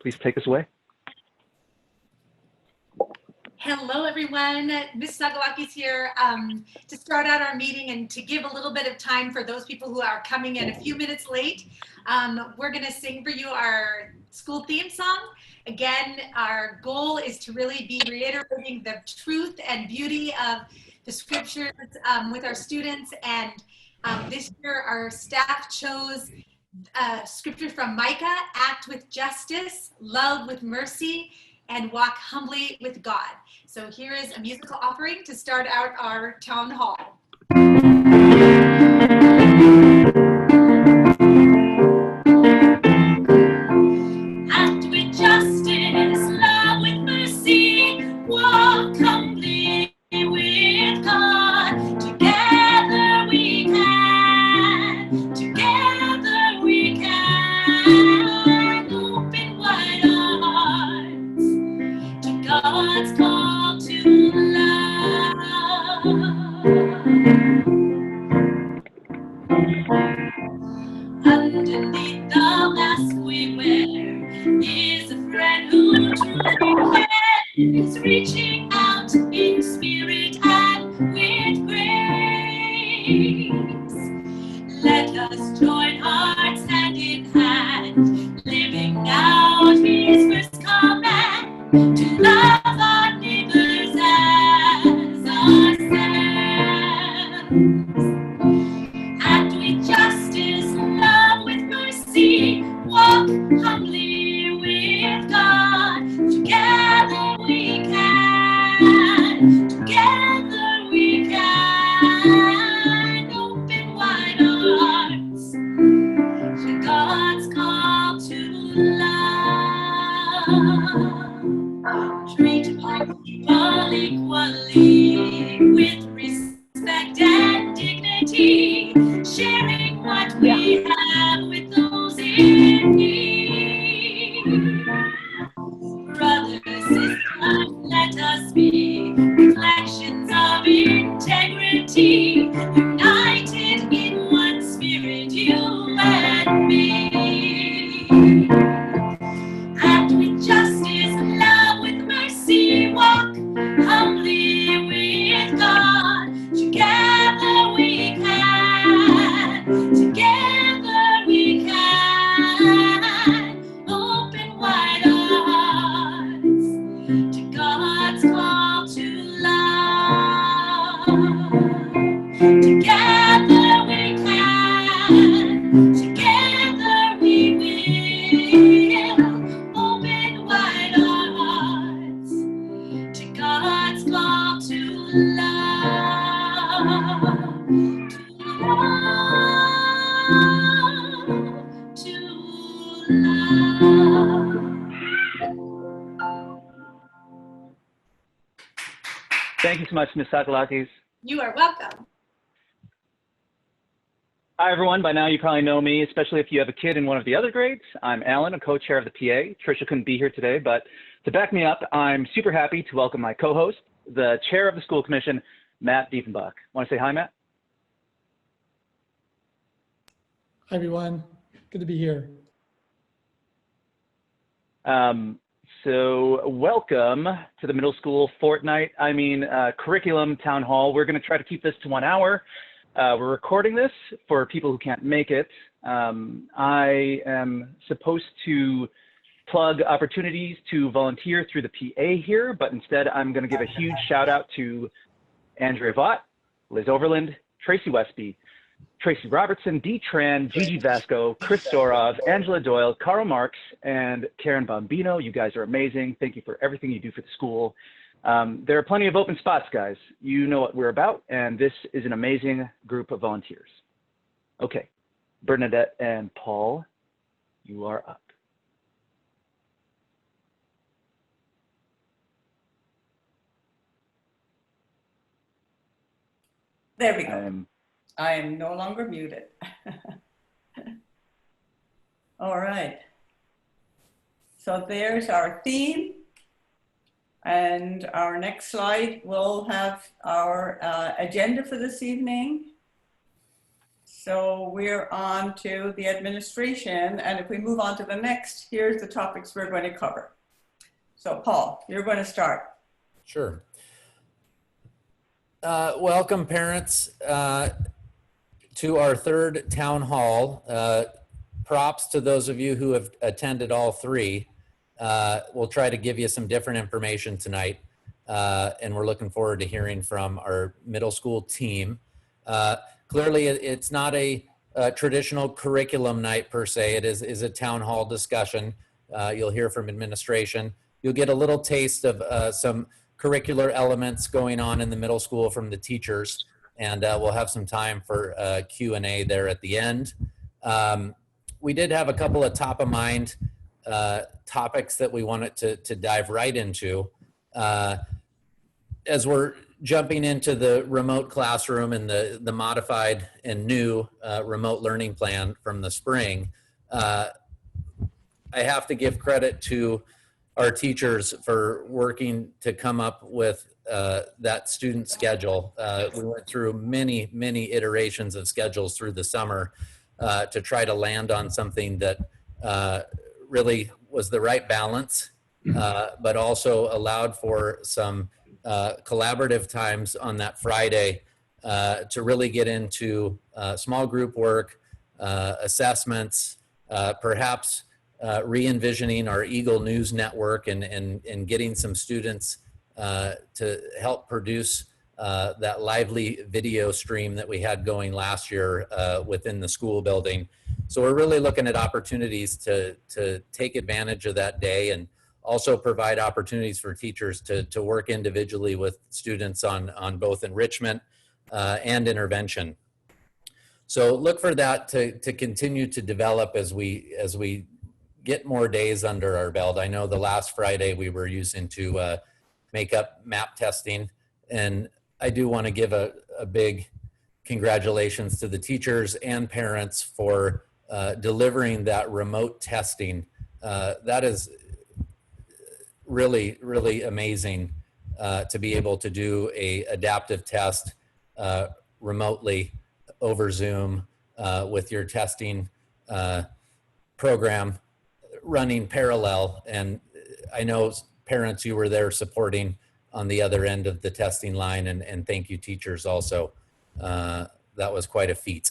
please take us away. Hello, everyone. Ms. Nagalakis here to start out our meeting and to give a little bit of time for those people who are coming in a few minutes late. We're going to sing for you our school theme song. Again, our goal is to really be reiterating the truth and beauty of the scriptures with our students. And this year, our staff chose scripture from Micah: act with justice, love with mercy, and walk humbly with God. So here is a musical offering to start out our town hall. Act with justice, love with mercy, walk humbly with God. Together we can, together we can, open wide our hearts to God's call to love. Underneath the mask we wear is a friend who truly cares, reaching out in spirit and with grace. Let us join hearts hand in hand, living out His first command to love our neighbors as ourselves. Act with justice, love with mercy, walk humbly with God. Together we can, open wide our hearts to God's call to love. Treat all people equally with respect and dignity, sharing what we have with those in need. Brothers, sisters, let us be reflections of integrity, united in one spirit, you and me. Act with justice, love with mercy, walk humbly with God. Together we can, open wide our hearts to God's call to love. Together we will open wide our hearts to God's call to love, to love. Thank you so much, Ms. Sakalakis. You are welcome. Hi, everyone. By now, you probably know me, especially if you have a kid in one of the other grades. I'm Alan, a co-chair of the PA. Trisha couldn't be here today, but to back me up, I'm super happy to welcome my co-host, the chair of the school commission, Matt Diefenbach. Want to say hi, Matt? Hi, everyone. Good to be here. So welcome to the middle school curriculum town hall. We're going to try to keep this to 1 hour. We're recording this for people who can't make it. I am supposed to plug opportunities to volunteer through the PA here, but instead I'm going to give a huge shout out to Andrea Vaught, Liz Overland, Tracy Westby, Tracy Robertson, Dee Tran, Gigi Vasco, Chris Dorov, Angela Doyle, Karl Marx, and Karen Bombino. You guys are amazing. Thank you for everything you do for the school. There are plenty of open spots, guys. You know what we're about, and this is an amazing group of volunteers. Okay, Bernadette and Paul, you are up. There we go. I am no longer muted. All right. So there's our theme. And our next slide will have our agenda for this evening. So we're on to the administration, and if we move on to the next, here's the topics we're going to cover. So Paul, you're going to start. Sure. Welcome, parents, to our third town hall. Props to those of you who have attended all three. We'll try to give you some different information tonight, and we're looking forward to hearing from our middle school team. Clearly, it's not a traditional curriculum night per se. It is a town hall discussion. You'll hear from administration. You'll get a little taste of some curricular elements going on in the middle school from the teachers, and we'll have some time for Q&A there at the end. We did have a couple of top of mind topics that we wanted to dive right into. As we're jumping into the remote classroom and the modified and new remote learning plan from the spring, I have to give credit to our teachers for working to come up with that student schedule. We went through many iterations of schedules through the summer to try to land on something that really was the right balance, but also allowed for some collaborative times on that Friday to really get into small group work, assessments, perhaps re-envisioning our Eagle News Network and getting some students to help produce that lively video stream that we had going last year within the school building. So we're really looking at opportunities to take advantage of that day and also provide opportunities for teachers to work individually with students on both enrichment and intervention. So look for that to continue to develop as we get more days under our belt. I know the last Friday we were using to make up map testing, and I do want to give a big congratulations to the teachers and parents for delivering that remote testing. That is really amazing to be able to do a adaptive test remotely over Zoom with your testing program running parallel. And I know parents, you were there supporting on the other end of the testing line, and thank you teachers also. That was quite a feat.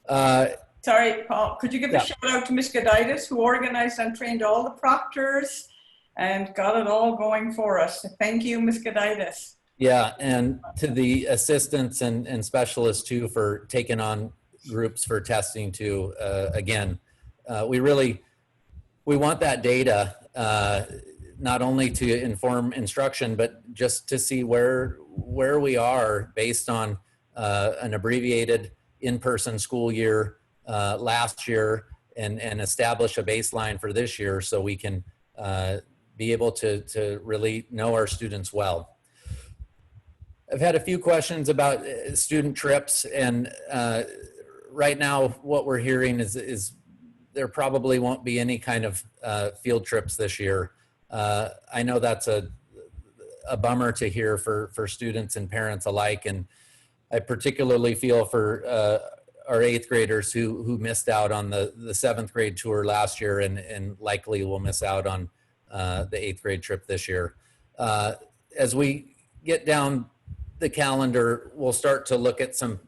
Sorry, Paul, could you give a shout out to Ms. Goditis, who organized and trained all the proctors and got it all going for us. Thank you, Ms. Goditis. Yeah, and to the assistants and specialists too for taking on groups for testing too. Again, we want that data not only to inform instruction, but just to see where we are based on an abbreviated in-person school year last year and establish a baseline for this year so we can be able to really know our students well. I've had a few questions about student trips, and right now what we're hearing is there probably won't be any kind of field trips this year. I know that's a bummer to hear for students and parents alike, and I particularly feel for our 8th graders who missed out on the 7th grade tour last year and likely will miss out on the 8th grade trip this year. As we get down the calendar, we'll start to look at some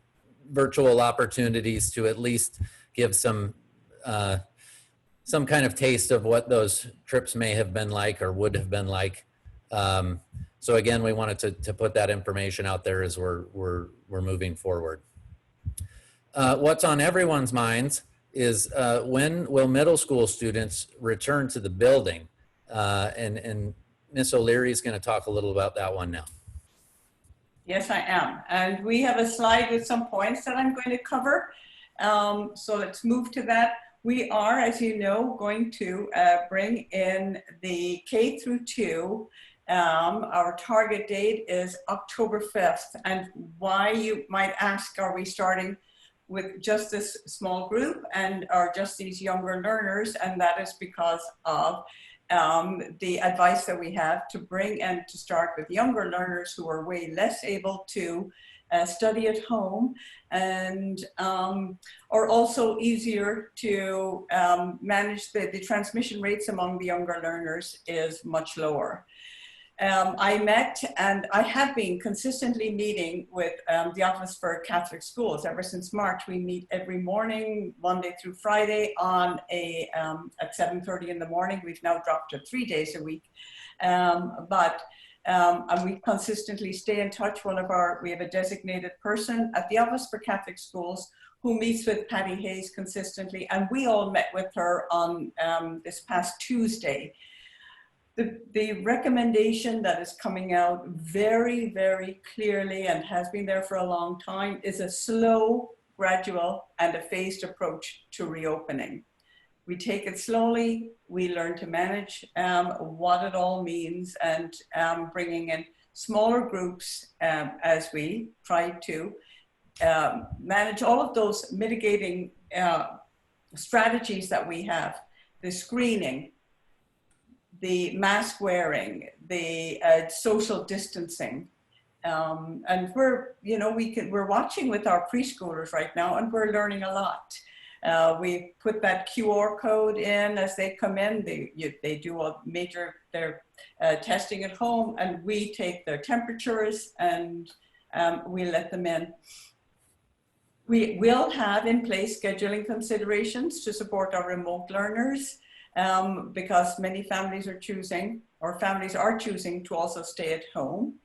virtual opportunities to at least give some kind of taste of what those trips may have been like or would have been like. So again, we wanted to put that information out there as we're moving forward. What's on everyone's minds is when will middle school students return to the building? And Ms. O'Leary is going to talk a little about that one now. Yes, I am. And we have a slide with some points that I'm going to cover. So let's move to that. We are, as you know, going to bring in the K through 2. Our target date is October 5th. And why, you might ask, are we starting with just this small group and are just these younger learners? And that is because of the advice that we have to bring and to start with younger learners who are way less able to study at home, and are also easier to manage. The transmission rates among the younger learners is much lower. I met and I have been consistently meeting with the Office for Catholic Schools ever since March. We meet every morning, Monday through Friday at 7:30 in the morning. We've now dropped to 3 days a week. And we consistently stay in touch. We have a designated person at the Office for Catholic Schools who meets with Patty Hayes consistently. And we all met with her on this past Tuesday. The recommendation that is coming out very, very clearly and has been there for a long time is a slow, gradual, and a phased approach to reopening. We take it slowly, we learn to manage what it all means, and bringing in smaller groups as we try to manage all of those mitigating strategies that we have, the screening, the mask wearing, the social distancing. And we're watching with our preschoolers right now, and we're learning a lot. We put that QR code in as they come in. They do their testing at home, and we take their temperatures and we let them in. We will have in place scheduling considerations to support our remote learners. Because many families are choosing to also stay at home.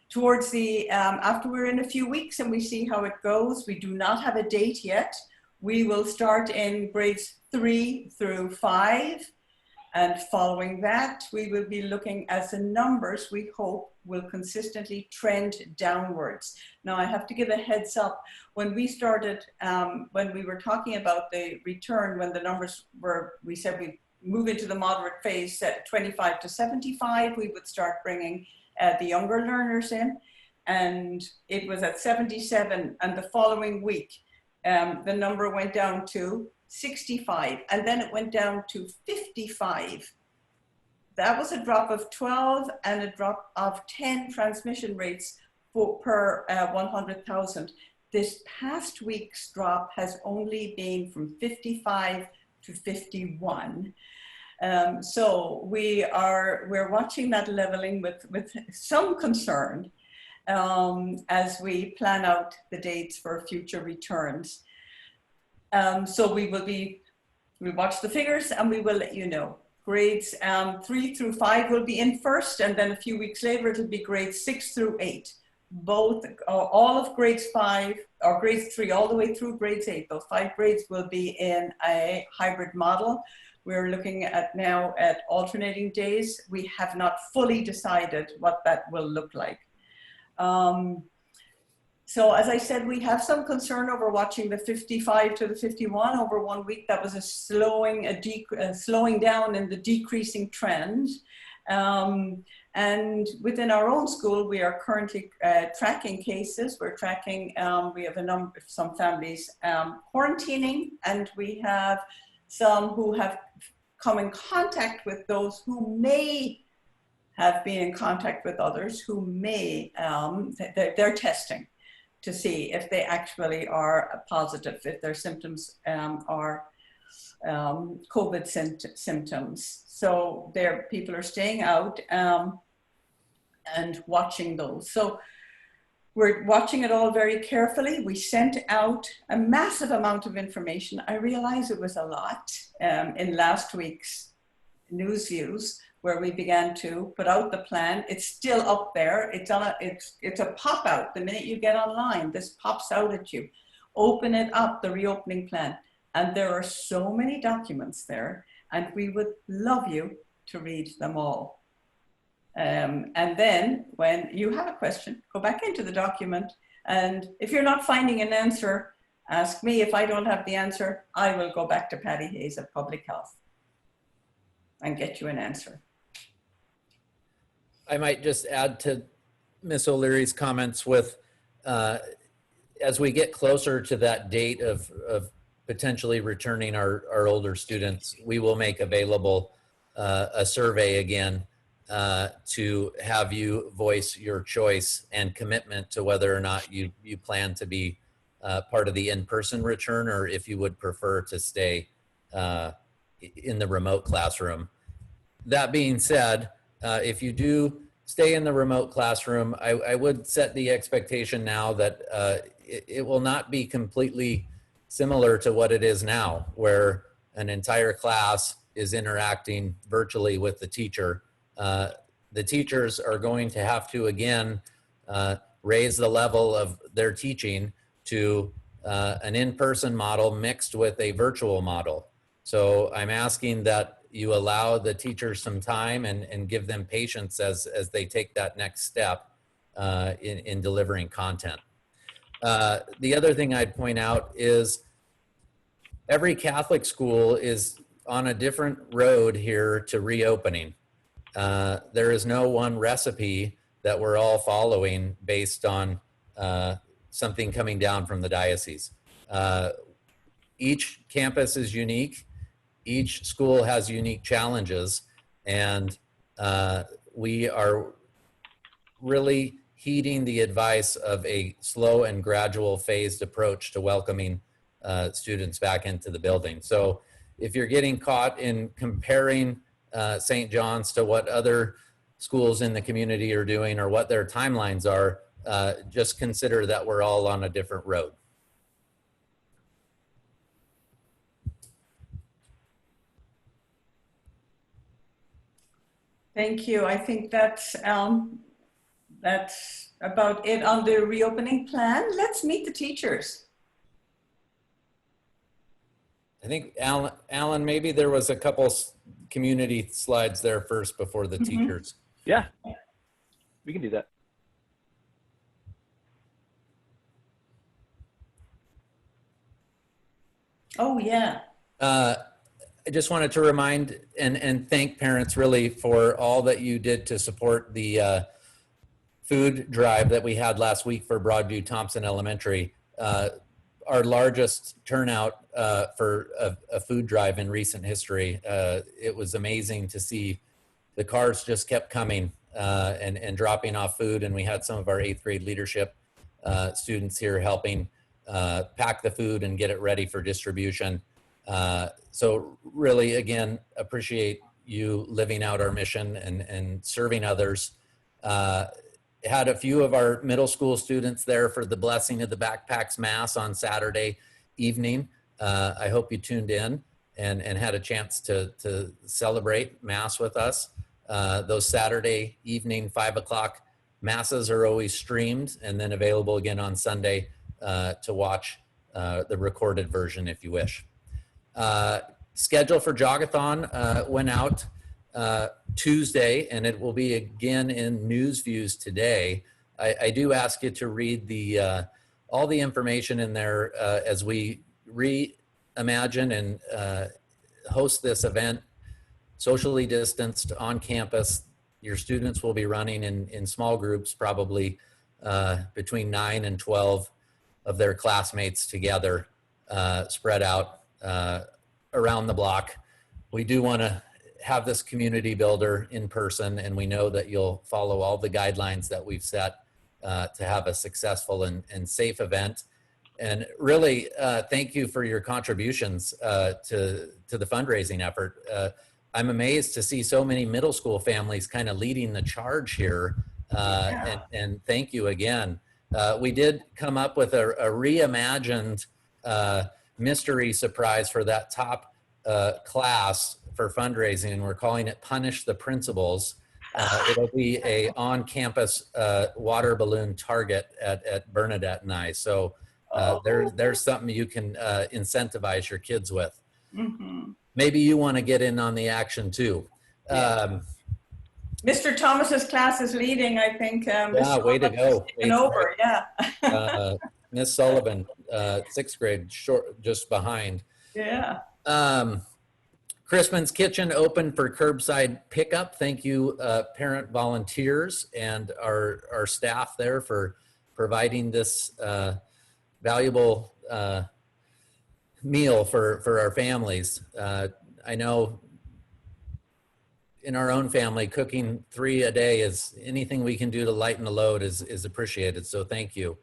Towards after we're in a few weeks and we see how it goes, we do not have a date yet. We will start in grades 3 through 5. And following that, we will be looking as the numbers we hope will consistently trend downwards. Now, I have to give a heads up. When we started, when we were talking about the return, when the numbers we said we move into the moderate phase at 25 to 75, we would start bringing the younger learners in. And it was at 77, and the following week, the number went down to 65, and then it went down to 55. That was a drop of 12 and a drop of 10 transmission rates per 100,000. This past week's drop has only been from 55 to 51. So we're watching that leveling with some concern as we plan out the dates for future returns. So we'll watch the figures and we will let you know. Grades 3 through 5 will be in first, and then a few weeks later it'll be grades 6 through 8. All of grades 5 or grades 3 all the way through grades 8. Those 5 grades will be in a hybrid model. We're looking at now at alternating days. We have not fully decided what that will look like. So as I said, we have some concern over watching the 55 to the 51 over 1 week. That was a slowing down in the decreasing trend. And within our own school, we are currently tracking cases. We're tracking, we have some families quarantining, and we have some who have come in contact with those who may have been in contact with others who may, they're testing to see if they actually are positive, if their symptoms are COVID symptoms. So people are staying out and watching those. So we're watching it all very carefully. We sent out a massive amount of information. I realize it was a lot in last week's News Views, where we began to put out the plan. It's still up there. It's a pop out. The minute you get online, this pops out at you. Open it up, the reopening plan. And there are so many documents there, and we would love you to read them all. And then when you have a question, go back into the document. And if you're not finding an answer, ask me. If I don't have the answer, I will go back to Patty Hayes at Public Health and get you an answer. I might just add to Ms. O'Leary's comments with, as we get closer to that date of potentially returning our older students, we will make available a survey again to have you voice your choice and commitment to whether or not you plan to be part of the in-person return, or if you would prefer to stay in the remote classroom. That being said, if you do stay in the remote classroom, I would set the expectation now that it will not be completely similar to what it is now, where an entire class is interacting virtually with the teacher. The teachers are going to have to, again, raise the level of their teaching to an in-person model mixed with a virtual model. So I'm asking that you allow the teachers some time and give them patience as they take that next step in delivering content. The other thing I'd point out is every Catholic school is on a different road here to reopening. There is no one recipe that we're all following based on something coming down from the diocese. Each campus is unique. Each school has unique challenges, and we are really heeding the advice of a slow and gradual phased approach to welcoming students back into the building. So if you're getting caught in comparing St. John's to what other schools in the community are doing or what their timelines are, just consider that we're all on a different road. Thank you. I think that's about it on the reopening plan. Let's meet the teachers. I think, Alan, maybe there was a couple community slides there first before the teachers. Yeah, we can do that. Oh, yeah. I just wanted to remind and thank parents really for all that you did to support the food drive that we had last week for Broadview Thompson Elementary. Our largest turnout for a food drive in recent history. It was amazing to see the cars just kept coming and dropping off food, and we had some of our 8th grade leadership students here helping pack the food and get it ready for distribution. So really, again, appreciate you living out our mission and serving others. Had a few of our middle school students there for the Blessing of the Backpacks Mass on Saturday evening. I hope you tuned in and had a chance to celebrate Mass with us. Those Saturday evening 5 o'clock Masses are always streamed and then available again on Sunday to watch the recorded version if you wish. Schedule for Jogathon went out Tuesday, and it will be again in News Views today. I do ask you to read the all the information in there as we reimagine and host this event socially distanced on campus. Your students will be running in small groups, probably between 9 and 12 of their classmates together, spread out around the block. We do want to have this community builder in person, and we know that you'll follow all the guidelines that we've set to have a successful and safe event. And really, thank you for your contributions to the fundraising effort. I'm amazed to see so many middle school families kind of leading the charge here, and thank you again. We did come up with a reimagined mystery surprise for that top class for fundraising, and we're calling it Punish the Principals. It'll be a on-campus water balloon target at Bernadette and I. So there's something you can incentivize your kids with. Mm-hmm. Maybe you want to get in on the action too. Mr. Thomas's class is leading, I think. Yeah, way to go. Over, yeah. Miss Sullivan, 6th grade, just behind. Yeah. Crispin's Kitchen open for curbside pickup. Thank you, parent volunteers and our staff there for providing this valuable meal for our families. I know in our own family, cooking 3 a day is anything we can do to lighten the load is appreciated. So thank you.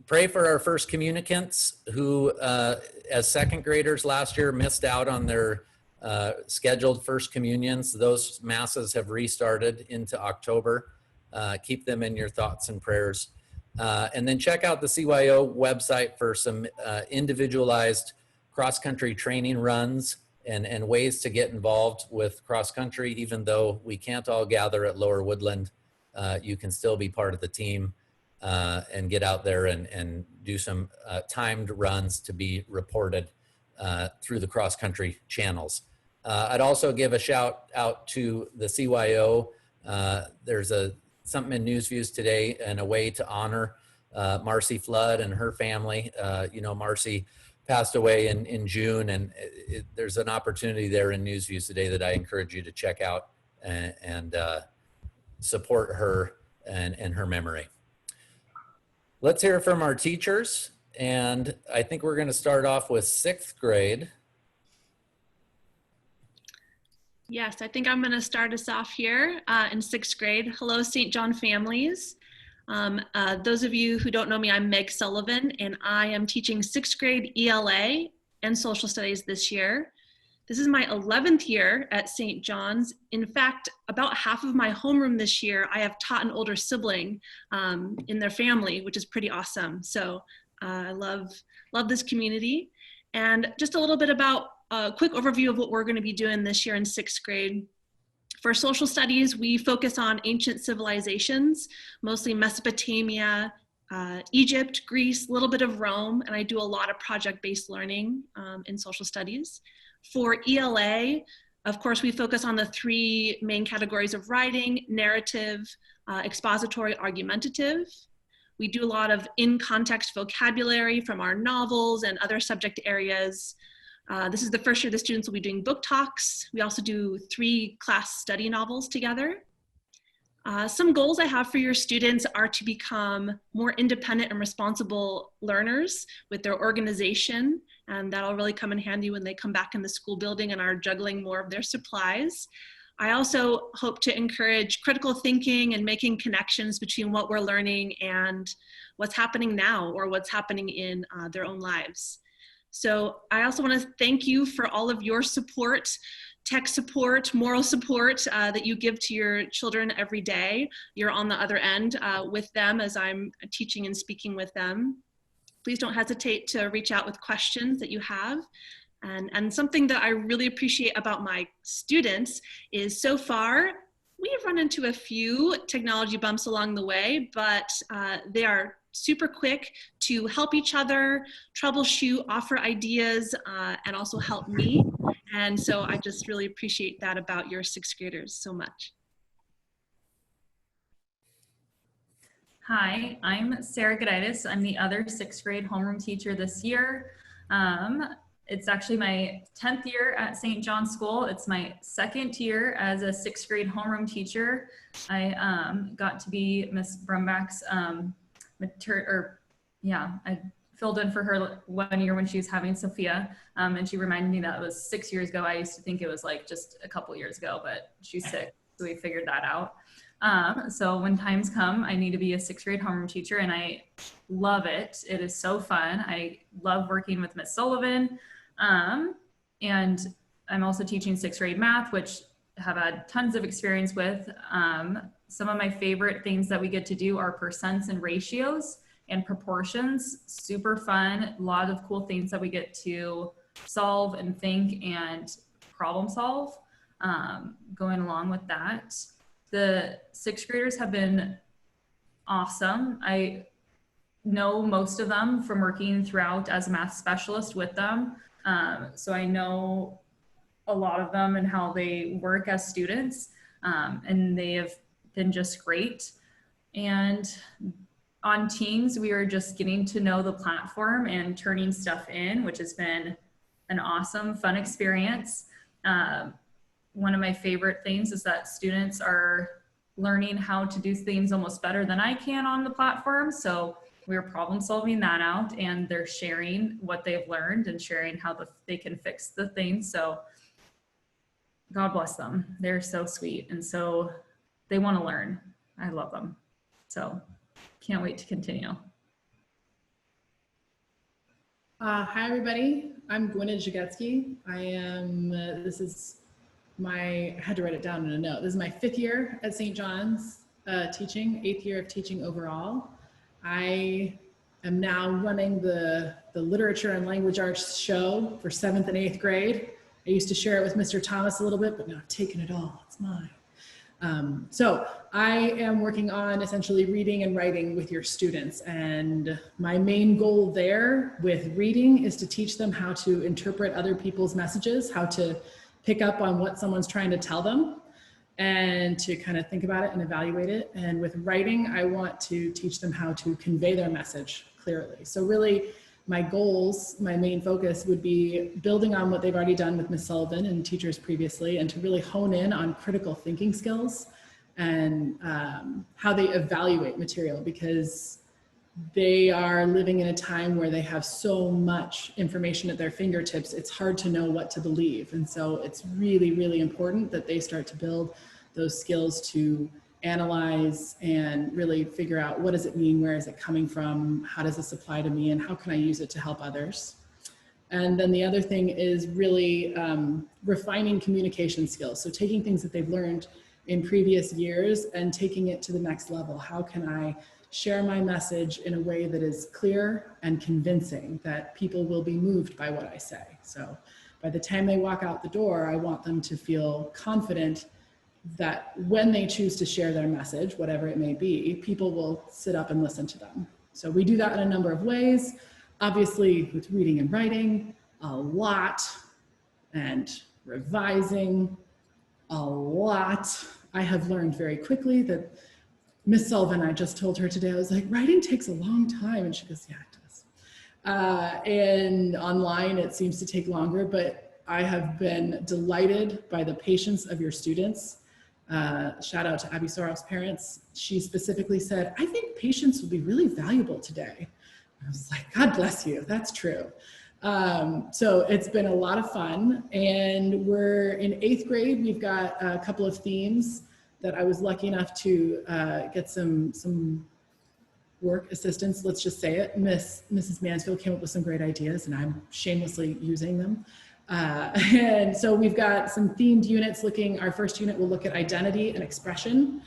Pray for our first communicants who, as second graders last year, missed out on their scheduled first communions. Those masses have restarted into October. Keep them in your thoughts and prayers. And then check out the CYO website for some individualized cross-country training runs and ways to get involved with cross-country. Even though we can't all gather at Lower Woodland, you can still be part of the team and get out there and do some timed runs to be reported through the cross-country channels. I'd also give a shout out to the CYO. There's something in News Views today and a way to honor Marcy Flood and her family. You know, Marcy passed away in June, and there's an opportunity there in News Views today that I encourage you to check out and support her and her memory. Let's hear from our teachers, and I think we're going to start off with 6th grade. Yes, I think I'm going to start us off here in 6th grade. Hello, St. John families. Those of you who don't know me, I'm Meg Sullivan, and I am teaching 6th grade ELA and social studies this year. This is my 11th year at St. John's. In fact, about half of my homeroom this year, I have taught an older sibling in their family, which is pretty awesome. So I love this community. And just a little bit about a quick overview of what we're going to be doing this year in 6th grade. For social studies, we focus on ancient civilizations, mostly Mesopotamia, Egypt, Greece, a little bit of Rome, and I do a lot of project-based learning in social studies. For ELA, of course, we focus on the 3 main categories of writing: narrative, expository, argumentative. We do a lot of in-context vocabulary from our novels and other subject areas. This is the first year the students will be doing book talks. We also do 3 class study novels together. Some goals I have for your students are to become more independent and responsible learners with their organization, and that'll really come in handy when they come back in the school building and are juggling more of their supplies. I also hope to encourage critical thinking and making connections between what we're learning and what's happening now or what's happening in their own lives. So I also want to thank you for all of your support, tech support, moral support that you give to your children every day. You're on the other end with them as I'm teaching and speaking with them. Please don't hesitate to reach out with questions that you have. And something that I really appreciate about my students is so far, we have run into a few technology bumps along the way, but they are super quick to help each other, troubleshoot, offer ideas, and also help me. And so I just really appreciate that about your 6th graders so much. Hi, I'm Sarah Goditis. I'm the other 6th grade homeroom teacher this year. It's actually my 10th year at St. John's School. It's my 2nd year as a 6th grade homeroom teacher. I got to be Miss Brumbach's I filled in for her 1 year when she was having Sophia, and she reminded me that it was 6 years ago. I used to think it was like just a couple years ago, but she's sick, so we figured that out. So when times come, I need to be a 6th grade homeroom teacher, and I love it. It is so fun. I love working with Miss Sullivan, and I'm also teaching 6th grade math, which I have had tons of experience with. Some of my favorite things that we get to do are percents and ratios and proportions. Super fun. A lot of cool things that we get to solve and think and problem solve going along with that. The 6th graders have been awesome. I know most of them from working throughout as a math specialist with them. So I know a lot of them and how they work as students, and they have been just great. And on Teams, we are just getting to know the platform and turning stuff in, which has been an awesome, fun experience. One of my favorite things is that students are learning how to do things almost better than I can on the platform. So we're problem solving that out, and they're sharing what they've learned and sharing how they can fix the things. So God bless them. They're so sweet. And so they want to learn. I love them. So can't wait to continue. Hi, everybody. I'm Gwyneth Zagetsky. I am, I had to write it down in a note. This is my 5th year at St. John's teaching, 8th year of teaching overall. I am now running the literature and language arts show for 7th and 8th grade. I used to share it with Mr. Thomas a little bit, but now I've taken it all. It's mine. So I am working on essentially reading and writing with your students. And my main goal there with reading is to teach them how to interpret other people's messages, how to pick up on what someone's trying to tell them, and to kind of think about it and evaluate it. And with writing, I want to teach them how to convey their message clearly. So really, my goals, my main focus would be building on what they've already done with Ms. Sullivan and teachers previously, and to really hone in on critical thinking skills and how they evaluate material, because they are living in a time where they have so much information at their fingertips, it's hard to know what to believe. And so it's really, really important that they start to build those skills to analyze and really figure out, what does it mean, where is it coming from, how does this apply to me, and how can I use it to help others. And then the other thing is really refining communication skills. So taking things that they've learned in previous years and taking it to the next level. How can I share my message in a way that is clear and convincing, that people will be moved by what I say? So by the time they walk out the door, I want them to feel confident that when they choose to share their message, whatever it may be, people will sit up and listen to them. So we do that in a number of ways. Obviously, with reading and writing, a lot, and revising, a lot. I have learned very quickly that Miss Sullivan, I just told her today, I was like, writing takes a long time. And she goes, yeah, it does. And online, it seems to take longer, but I have been delighted by the patience of your students. Shout out to Abby Sorof's parents. She specifically said, I think patience will be really valuable today. I was like, God bless you, that's true. So it's been a lot of fun, and we're in 8th grade. We've got a couple of themes that I was lucky enough to get some work assistance, let's just say it. Mrs. Mansfield came up with some great ideas, and I'm shamelessly using them. And so we've got some themed units our first unit will look at identity and expression.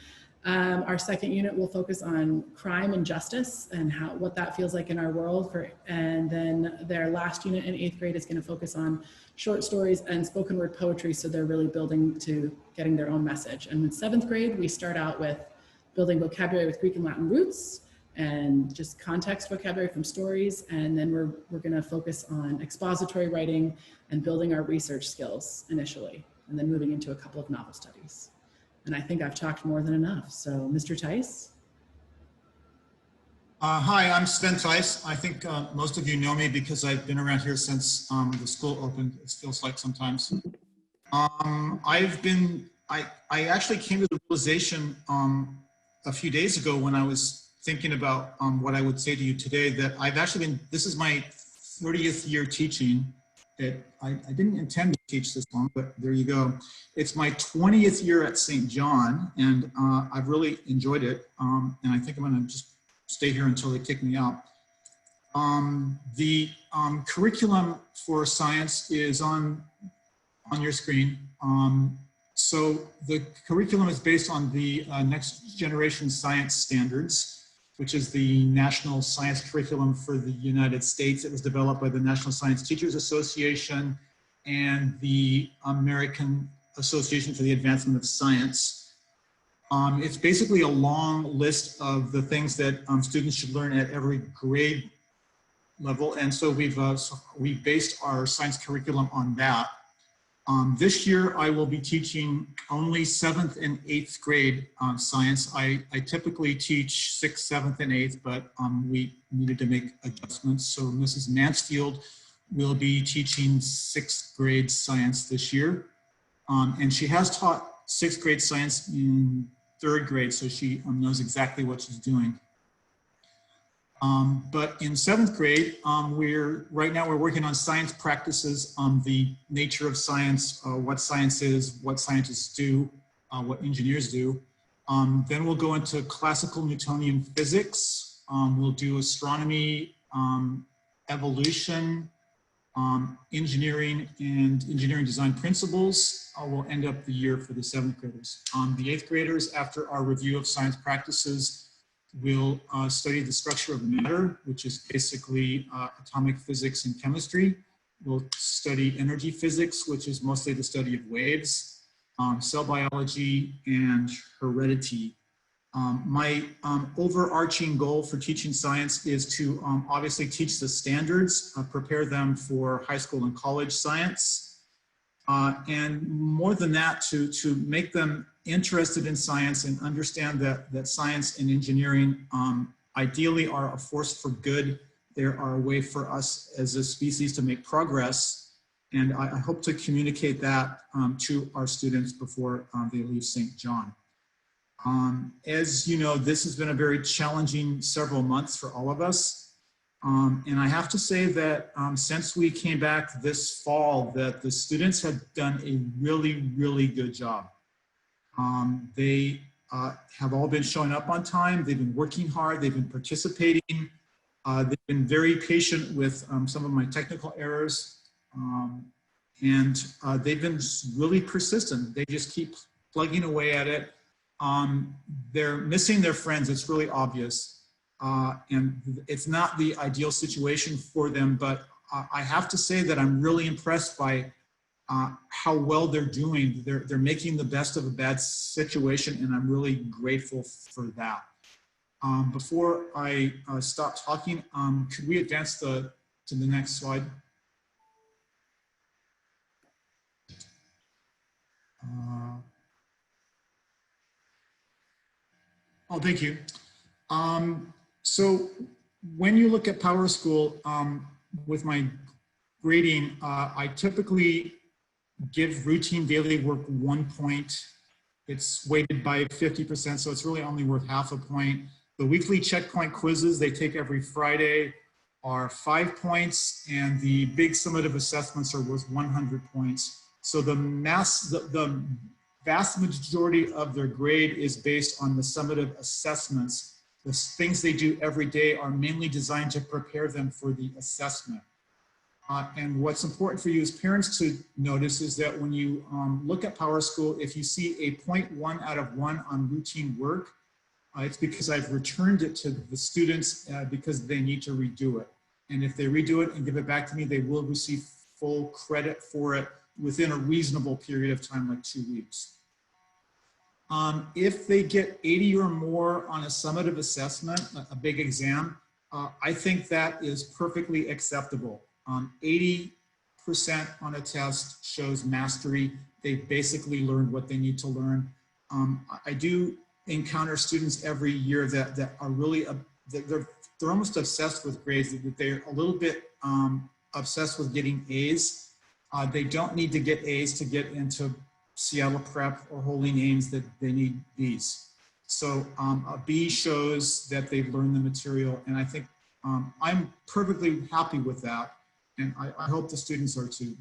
Our second unit will focus on crime and justice and what that feels like in our world. And then their last unit in 8th grade is going to focus on short stories and spoken word poetry. So they're really building to getting their own message. And in 7th grade, we start out with building vocabulary with Greek and Latin roots and just context vocabulary from stories. And then we're going to focus on expository writing and building our research skills initially, and then moving into a couple of novel studies. And I think I've talked more than enough. So Mr. Tice. Hi, I'm Sven Tice. I think most of you know me because I've been around here since the school opened, it feels like sometimes. I actually came to the realization a few days ago when I was thinking about what I would say to you today, that this is my 30th year teaching. I didn't intend to teach this long, but there you go. It's my 20th year at St. John, and I've really enjoyed it. And I think I'm gonna just stay here until they kick me out. The curriculum for science is on your screen. So the curriculum is based on the Next Generation Science Standards, which is the national science curriculum for the United States. It was developed by the National Science Teachers Association and the American Association for the Advancement of Science. It's basically a long list of the things that students should learn at every grade level. And so we based our science curriculum on that. This year, I will be teaching only 7th and 8th grade science. I typically teach 6th, 7th, and 8th, but we needed to make adjustments. So Mrs. Mansfield will be teaching 6th grade science this year. And she has taught 6th grade science in 3rd grade, so she knows exactly what she's doing. But in 7th grade, right now we're working on science practices on the nature of science, what science is, what scientists do, what engineers do. Then we'll go into classical Newtonian physics. We'll do astronomy, evolution, engineering and engineering design principles. We'll end up the year for the 7th graders. The 8th graders, after our review of science practices, will study the structure of matter, which is basically atomic physics and chemistry. We'll study energy physics, which is mostly the study of waves, cell biology, and heredity. My overarching goal for teaching science is to obviously teach the standards, prepare them for high school and college science, and more than that, to make them interested in science and understand that science and engineering ideally are a force for good. They are a way for us as a species to make progress. And I hope to communicate that to our students before they leave St. John. As you know, this has been a very challenging several months for all of us. And I have to say that since we came back this fall, that the students have done a really, really good job. They have all been showing up on time. They've been working hard. They've been participating. They've been very patient with some of my technical errors. And they've been really persistent. They just keep plugging away at it. They're missing their friends. It's really obvious. And it's not the ideal situation for them, but I have to say that I'm really impressed by how well they're doing. They're making the best of a bad situation, and I'm really grateful for that. Before I stop talking, could we advance to the next slide? Oh, thank you. So when you look at PowerSchool with my grading, I typically give routine daily work 1 point. It's weighted by 50%, so it's really only worth half a point. The weekly checkpoint quizzes they take every Friday are 5 points, and the big summative assessments are worth 100 points. So the vast majority of their grade is based on the summative assessments. The things they do every day are mainly designed to prepare them for the assessment. And what's important for you as parents to notice is that when you look at PowerSchool, if you see a 0.1 out of 1 on routine work, it's because I've returned it to the students because they need to redo it. And if they redo it and give it back to me, they will receive full credit for it within a reasonable period of time, like 2 weeks. If they get 80 or more on a summative assessment, a big exam, I think that is perfectly acceptable. 80% on a test shows mastery. They basically learned what they need to learn. I do encounter students every year that are really, they're almost obsessed with grades, that they're a little bit obsessed with getting A's. They don't need to get A's to get into Seattle Prep or Holy Names, that they need B's. So a B shows that they've learned the material, and I think I'm perfectly happy with that, and I hope the students are too.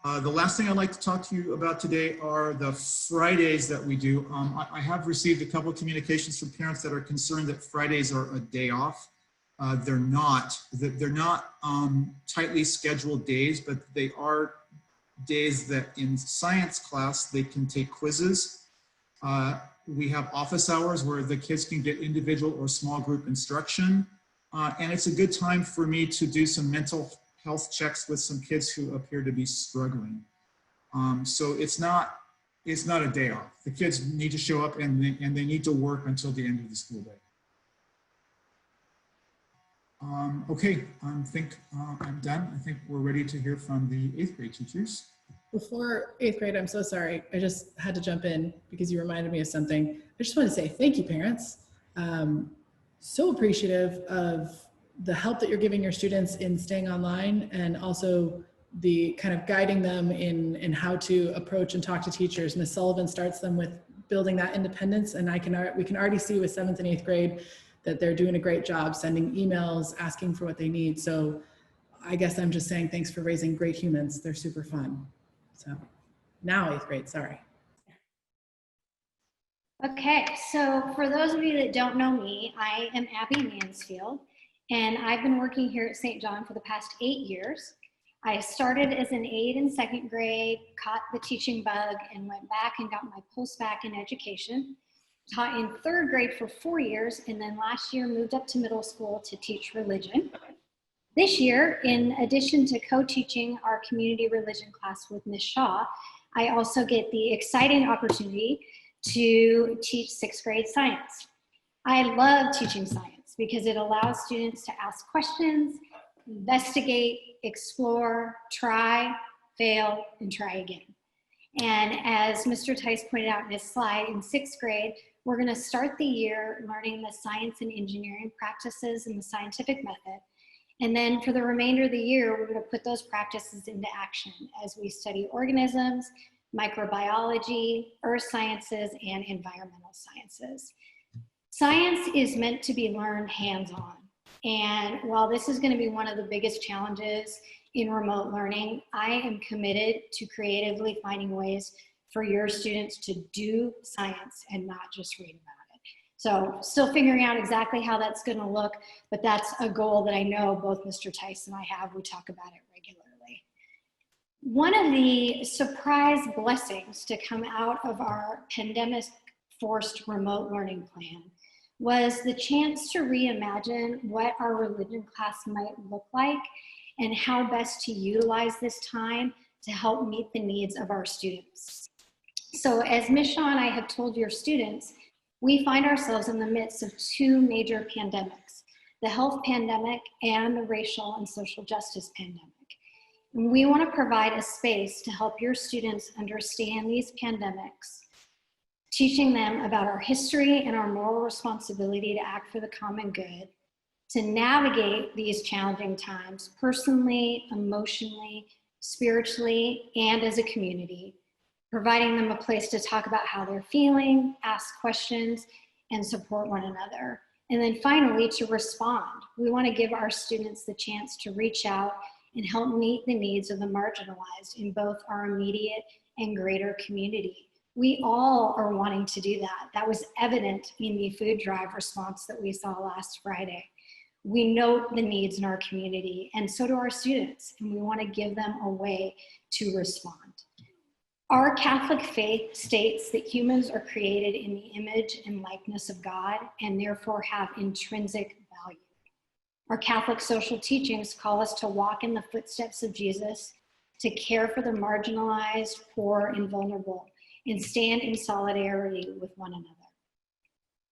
The last thing I'd like to talk to you about today are the Fridays that we do. I have received a couple of communications from parents that are concerned that Fridays are a day off. They're not. They're not tightly scheduled days, but they are days that in science class they can take quizzes. We have office hours where the kids can get individual or small group instruction. And it's a good time for me to do some mental health checks with some kids who appear to be struggling. So it's not a day off. The kids need to show up and they need to work until the end of the school day. Okay, I think I'm done. I think we're ready to hear from the 8th grade teachers. Before 8th grade, I'm so sorry. I just had to jump in because you reminded me of something. I just want to say thank you, parents. So appreciative of the help that you're giving your students in staying online, and also the kind of guiding them in how to approach and talk to teachers. Ms. Sullivan starts them with building that independence, and we can already see with 7th and 8th grade that they're doing a great job sending emails, asking for what they need. So I guess I'm just saying thanks for raising great humans. They're super fun. So now 8th grade, sorry. Okay, so for those of you that don't know me, I am Abby Mansfield, and I've been working here at St. John for the past 8 years. I started as an aide in 2nd grade, caught the teaching bug, and went back and got my post-bac in education. Taught in 3rd grade for 4 years, and then last year moved up to middle school to teach religion. This year, in addition to co-teaching our community religion class with Ms. Shaw, I also get the exciting opportunity to teach 6th grade science. I love teaching science because it allows students to ask questions, investigate, explore, try, fail, and try again. And as Mr. Tice pointed out in his slide, in 6th grade, we're going to start the year learning the science and engineering practices and the scientific method. And then for the remainder of the year, we're going to put those practices into action as we study organisms, microbiology, earth sciences, and environmental sciences. Science is meant to be learned hands-on. And while this is going to be one of the biggest challenges in remote learning, I am committed to creatively finding ways for your students to do science and not just read about it. So still figuring out exactly how that's going to look, but that's a goal that I know both Mr. Tice and I have. We talk about it regularly. One of the surprise blessings to come out of our pandemic-forced remote learning plan was the chance to reimagine what our religion class might look like and how best to utilize this time to help meet the needs of our students. So as Ms. Shaw and I have told your students, we find ourselves in the midst of 2 major pandemics, the health pandemic and the racial and social justice pandemic. And we want to provide a space to help your students understand these pandemics, teaching them about our history and our moral responsibility to act for the common good, to navigate these challenging times personally, emotionally, spiritually, and as a community, providing them a place to talk about how they're feeling, ask questions, and support one another. And then finally, to respond. We want to give our students the chance to reach out and help meet the needs of the marginalized in both our immediate and greater community. We all are wanting to do that. That was evident in the food drive response that we saw last Friday. We know the needs in our community, and so do our students, and we want to give them a way to respond. Our Catholic faith states that humans are created in the image and likeness of God and therefore have intrinsic value. Our Catholic social teachings call us to walk in the footsteps of Jesus, to care for the marginalized, poor, and vulnerable, and stand in solidarity with one another.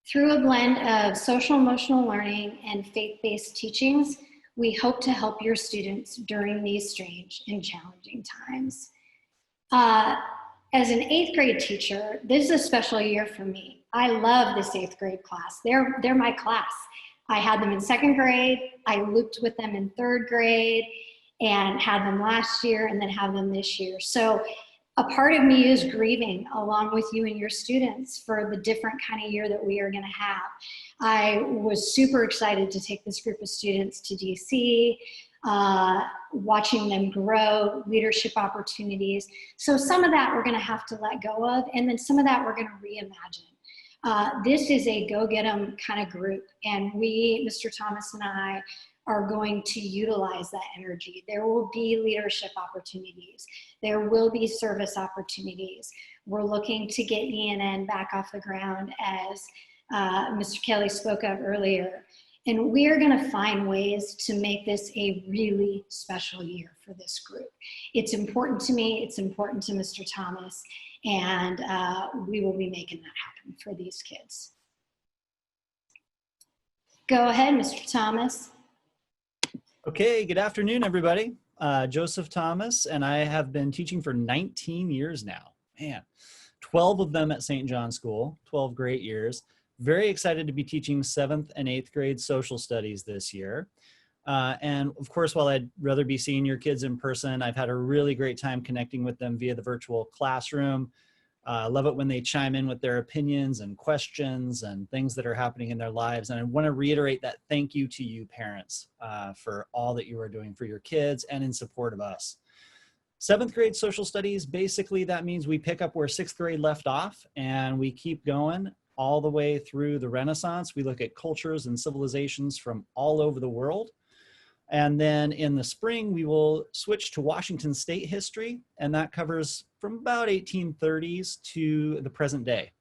Through a blend of social emotional learning and faith-based teachings, we hope to help your students during these strange and challenging times. As an 8th grade teacher, this is a special year for me. I love this 8th grade class. They're my class. I had them in 2nd grade, I looped with them in 3rd grade, and had them last year and then have them this year. So a part of me is grieving along with you and your students for the different kind of year that we are gonna have. I was super excited to take this group of students to DC, watching them grow, leadership opportunities. So some of that we're gonna have to let go of, and then some of that we're gonna reimagine. This is a go get 'em kind of group, and we, Mr. Thomas and I, are going to utilize that energy. There will be leadership opportunities. There will be service opportunities. We're looking to get ENN back off the ground, as Mr. Kelly spoke of earlier. And we are gonna find ways to make this a really special year for this group. It's important to me, it's important to Mr. Thomas, and we will be making that happen for these kids. Go ahead, Mr. Thomas. Okay, good afternoon, everybody. Joseph Thomas, and I have been teaching for 19 years now. Man, 12 of them at St. John School, 12 great years. Very excited to be teaching 7th and 8th grade social studies this year. And of course, while I'd rather be seeing your kids in person, I've had a really great time connecting with them via the virtual classroom. I love it when they chime in with their opinions and questions and things that are happening in their lives. And I want to reiterate that thank you to you parents for all that you are doing for your kids and in support of us. 7th grade social studies, basically that means we pick up where 6th grade left off and we keep going all the way through the Renaissance. We look at cultures and civilizations from all over the world. And then in the spring, we will switch to Washington State history, and that covers from about 1830s to the present day.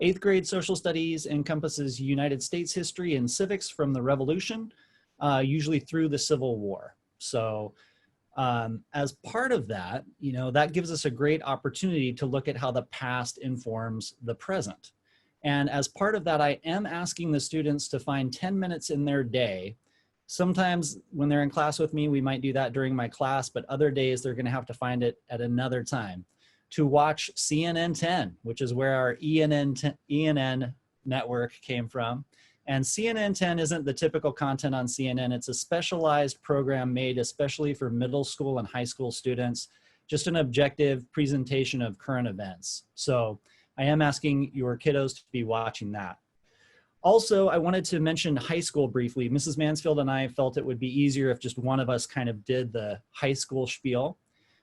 8th grade social studies encompasses United States history and civics from the Revolution, usually through the Civil War. So as part of that, you know, that gives us a great opportunity to look at how the past informs the present. And as part of that, I am asking the students to find 10 minutes in their day. Sometimes when they're in class with me, we might do that during my class, but other days they're going to have to find it at another time to watch CNN 10, which is where our ENN network came from. And CNN 10 isn't the typical content on CNN. It's a specialized program made especially for middle school and high school students, just an objective presentation of current events. So I am asking your kiddos to be watching that. Also, I wanted to mention high school briefly. Mrs. Mansfield and I felt it would be easier if just one of us kind of did the high school spiel.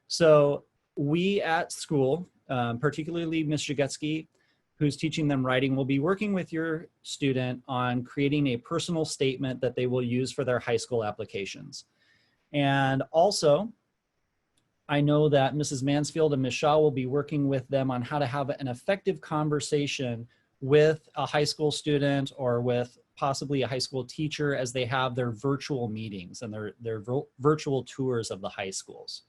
So we at school, particularly Ms. Jagutsky, who's teaching them writing, will be working with your student on creating a personal statement that they will use for their high school applications. And also, I know that Mrs. Mansfield and Ms. Shaw will be working with them on how to have an effective conversation with a high school student or with possibly a high school teacher as they have their virtual meetings and their virtual tours of the high schools.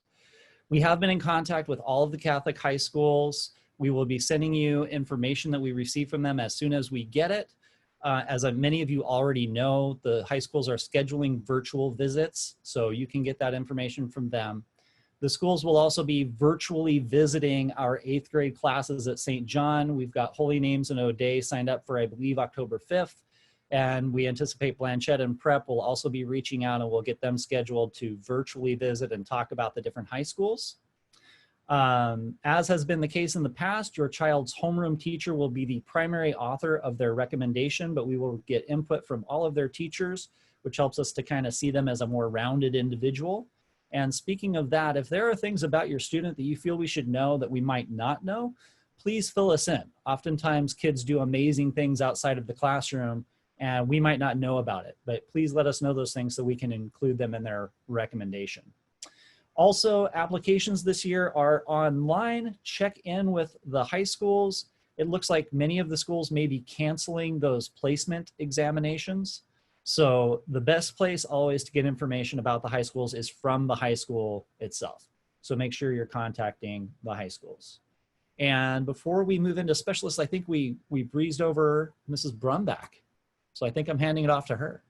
We have been in contact with all of the Catholic high schools. We will be sending you information that we receive from them as soon as we get it. As many of you already know, the high schools are scheduling virtual visits, so you can get that information from them. The schools will also be virtually visiting our 8th grade classes at St. John. We've got Holy Names and O'Day signed up for, I believe, October 5th. And we anticipate Blanchette and Prep will also be reaching out, and we'll get them scheduled to virtually visit and talk about the different high schools. As has been the case in the past, your child's homeroom teacher will be the primary author of their recommendation, but we will get input from all of their teachers, which helps us to kind of see them as a more rounded individual. And speaking of that, if there are things about your student that you feel we should know that we might not know, please fill us in. Oftentimes kids do amazing things outside of the classroom and we might not know about it, but please let us know those things so we can include them in their recommendation. Also, applications this year are online. Check in with the high schools. It looks like many of the schools may be canceling those placement examinations. So the best place always to get information about the high schools is from the high school itself. So make sure you're contacting the high schools. And before we move into specialists, I think we breezed over Mrs. Brumbach. So I think I'm handing it off to her.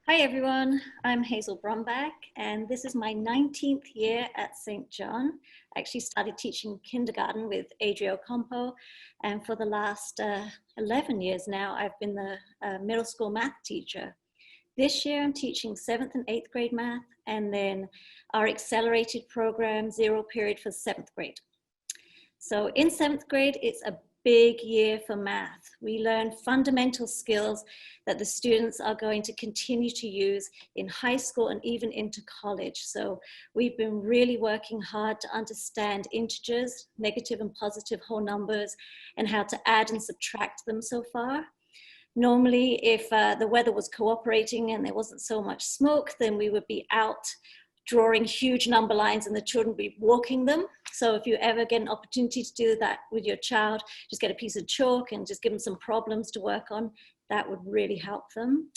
Hi everyone, I'm Hazel Brumbach and this is my 19th year at St. John. I actually started teaching kindergarten with Adria Ocampo, and for the last 11 years now I've been the middle school math teacher. This year I'm teaching 7th and 8th grade math, and then our accelerated program 0 period for 7th grade. So in 7th grade it's a big year for math. We learn fundamental skills that the students are going to continue to use in high school and even into college. So we've been really working hard to understand integers, negative and positive whole numbers, and how to add and subtract them so far. Normally, if the weather was cooperating and there wasn't so much smoke, then we would be out drawing huge number lines and the children would be walking them. So if you ever get an opportunity to do that with your child, just get a piece of chalk and just give them some problems to work on. That would really help them.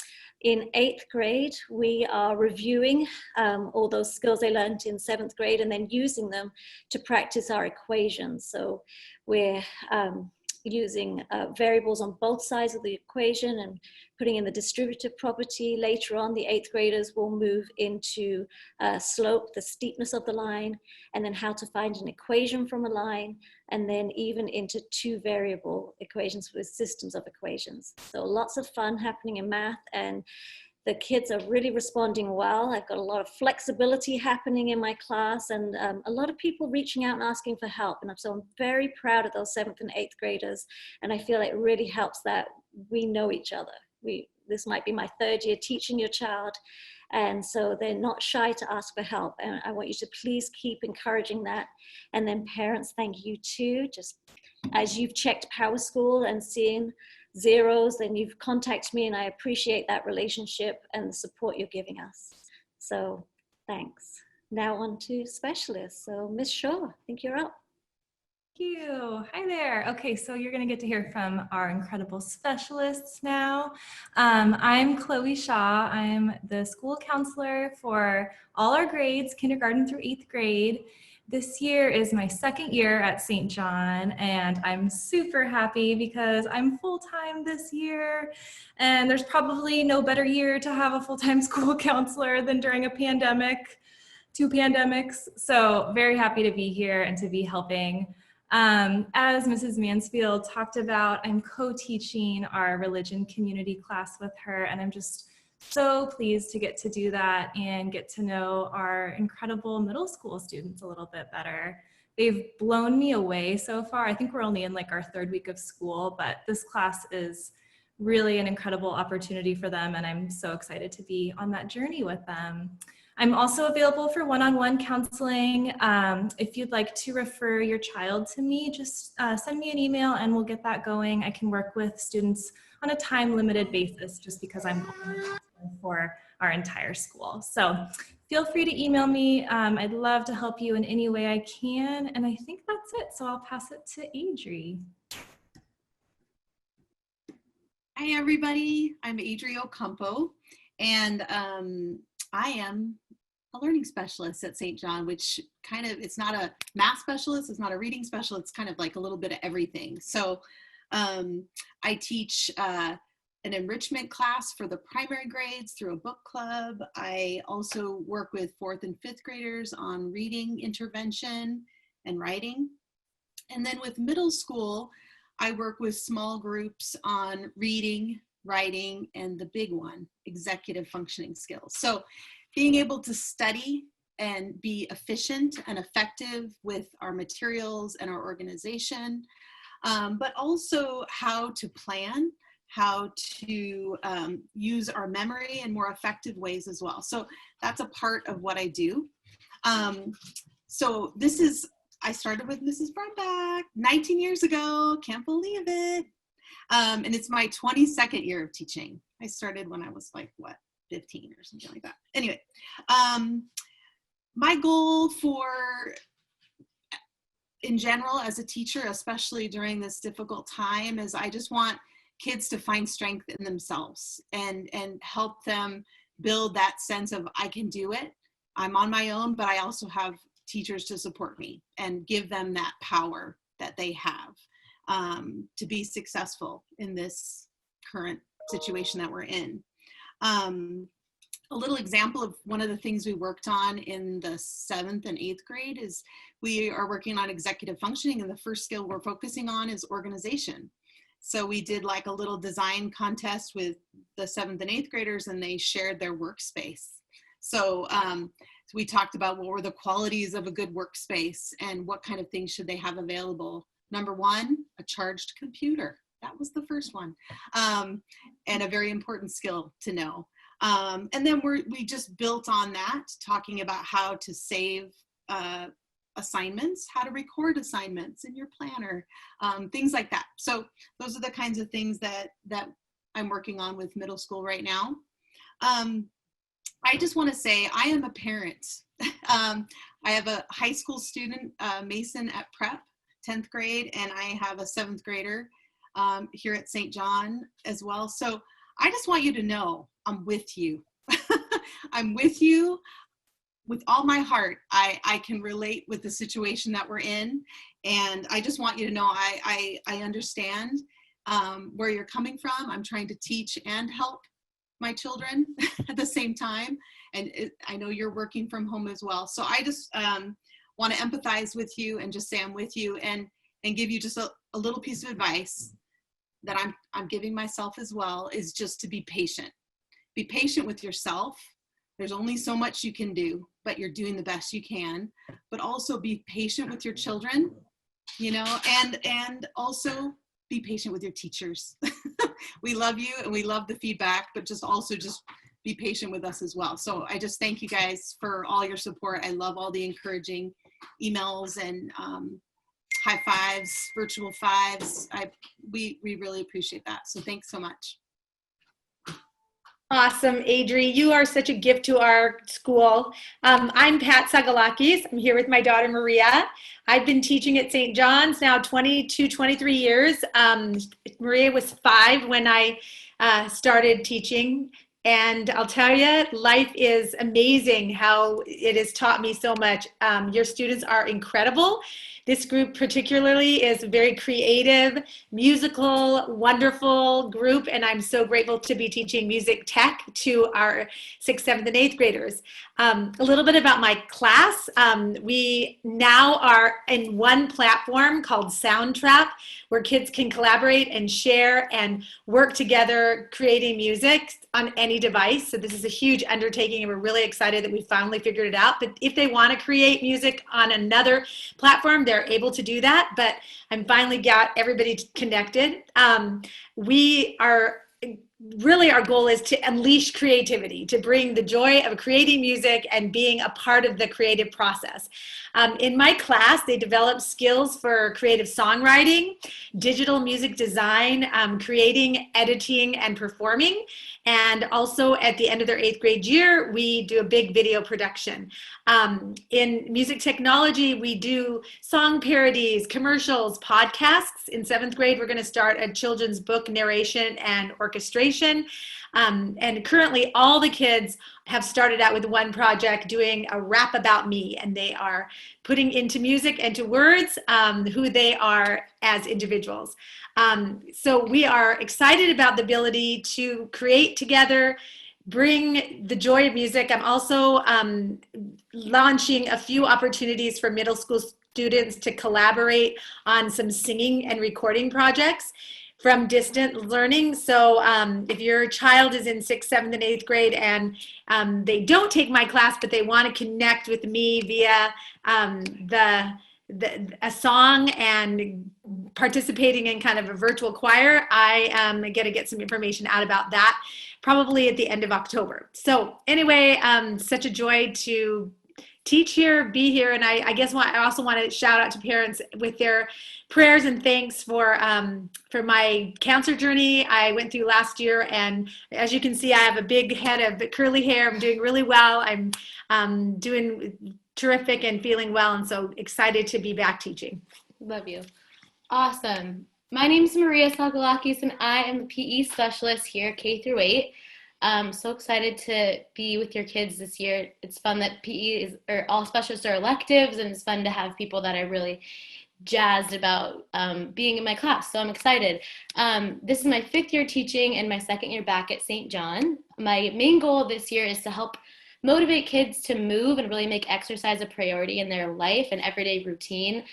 In 8th grade, we are reviewing all those skills they learned in 7th grade and then using them to practice our equations. So we're using variables on both sides of the equation and putting in the distributive property. Later on, the 8th graders will move into slope, the steepness of the line, and then how to find an equation from a line, and then even into 2 variable equations with systems of equations. So lots of fun happening in math, and The kids are really responding well. I've got a lot of flexibility happening in my class, and a lot of people reaching out and asking for help. And so I'm very proud of those 7th and 8th graders. And I feel it really helps that we know each other. This might be my 3rd year teaching your child. And so they're not shy to ask for help. And I want you to please keep encouraging that. And then parents, thank you too. Just as you've checked PowerSchool and seen zeros, then you've contacted me, and I appreciate that relationship and the support you're giving us. So thanks. Now on to specialists. So Miss Shaw, I think you're up. Thank you. Hi there. Okay, so you're going to get to hear from our incredible specialists now. I'm Chloe Shaw. I'm the school counselor for all our grades, kindergarten through 8th grade. This year is my 2nd year at St. John, and I'm super happy because I'm full-time this year, and there's probably no better year to have a full-time school counselor than during a pandemic, 2 pandemics. So very happy to be here and to be helping. As Mrs. Mansfield talked about, I'm co-teaching our religion community class with her, and I'm just so pleased to get to do that and get to know our incredible middle school students a little bit better. They've blown me away so far. I think we're only in like our 3rd week of school, but this class is really an incredible opportunity for them, and I'm so excited to be on that journey with them. I'm also available for one-on-one counseling. If you'd like to refer your child to me, just send me an email and we'll get that going. I can work with students on a time-limited basis just because I'm for our entire school. So feel free to email me. I'd love to help you in any way I can. And I think that's it. So I'll pass it to Adri. Hi, everybody. I'm Adri Ocampo, and I am a learning specialist at St. John, which kind of, it's not a math specialist, it's not a reading specialist, it's kind of like a little bit of everything. So I teach an enrichment class for the primary grades through a book club. I also work with 4th and 5th graders on reading intervention and writing. And then with middle school, I work with small groups on reading, writing, and the big one, executive functioning skills. So being able to study and be efficient and effective with our materials and our organization, but also how to plan, how to use our memory in more effective ways as well. So that's a part of what I do. So this is, I started with Mrs. Brumback 19 years ago, can't believe it. And it's my 22nd year of teaching. I started when I was like, what, 15 or something like that. Anyway, my goal for, in general, as a teacher, especially during this difficult time, is I just want kids to find strength in themselves and help them build that sense of, I can do it. I'm on my own, but I also have teachers to support me and give them that power that they have to be successful in this current situation that we're in. A little example of one of the things we worked on in the 7th and 8th grade is we are working on executive functioning, and the first skill we're focusing on is organization. So we did like a little design contest with the 7th and 8th graders, and they shared their workspace. So we talked about what were the qualities of a good workspace and what kind of things should they have available. Number 1, a charged computer. That was the first one, and a very important skill to know. And then we just built on that, talking about how to save assignments, how to record assignments in your planner, things like that. So those are the kinds of things that I'm working on with middle school right now. I just want to say I am a parent. I have a high school student, Mason, at prep, 10th grade, and I have a 7th grader here at St. John as well. So I just want you to know I'm with you. I'm with you with all my heart. I can relate with the situation that we're in, and I just want you to know I understand where you're coming from. I'm trying to teach and help my children at the same time, and I know you're working from home as well. So I just want to empathize with you and just say I'm with you, and give you just a little piece of advice that I'm giving myself as well, is just to be patient. be patient with yourself. There's only so much you can do, but you're doing the best you can. But also be patient with your children, you know, and also be patient with your teachers. We love you and we love the feedback, but just be patient with us as well. So I just thank you guys for all your support. I love all the encouraging emails and high fives, virtual fives. We really appreciate that. So thanks so much. Awesome, Adri. You are such a gift to our school. I'm Pat Sagalakis. I'm here with my daughter, Maria. I've been teaching at St. John's now 23 years. Maria was 5 when I started teaching. And I'll tell you, life is amazing how it has taught me so much. Your students are incredible. This group particularly is a very creative, musical, wonderful group, and I'm so grateful to be teaching music tech to our 6th, 7th, and 8th graders. A little bit about my class. We now are in one platform called Soundtrap, where kids can collaborate and share and work together creating music on any device. So this is a huge undertaking and we're really excited that we finally figured it out. But if they want to create music on another platform, they're able to do that. But I'm finally got everybody connected. Our goal is to unleash creativity, to bring the joy of creating music and being a part of the creative process. In my class, they develop skills for creative songwriting, digital music design, creating, editing, and performing. And also at the end of their 8th grade year, we do a big video production. In music technology, we do song parodies, commercials, podcasts. In 7th grade, we're going to start a children's book narration and orchestration. And currently all the kids have started out with one project doing a rap about me, and they are putting into music and to words who they are as individuals. So we are excited about the ability to create together, bring the joy of music. I'm also launching a few opportunities for middle school students to collaborate on some singing and recording projects from distant learning. So if your child is in 6th, 7th, and 8th grade and they don't take my class, but they want to connect with me via a song and participating in kind of a virtual choir, I am going to get some information out about that probably at the end of October. So anyway, such a joy to teach here, be here, and I guess I also want to shout out to parents with their prayers and thanks for my cancer journey I went through last year. And as you can see, I have a big head of curly hair. I'm doing really well. I'm doing terrific and feeling well, and so excited to be back teaching. Love you. Awesome. My name is Maria Sagalakis, and I am the PE specialist here, K through 8. I'm so excited to be with your kids this year. It's fun that all specialists are electives, and it's fun to have people that are really jazzed about being in my class. So I'm excited. This is my 5th year teaching and my 2nd year back at St. John. My main goal this year is to help motivate kids to move and really make exercise a priority in their life and everyday routine.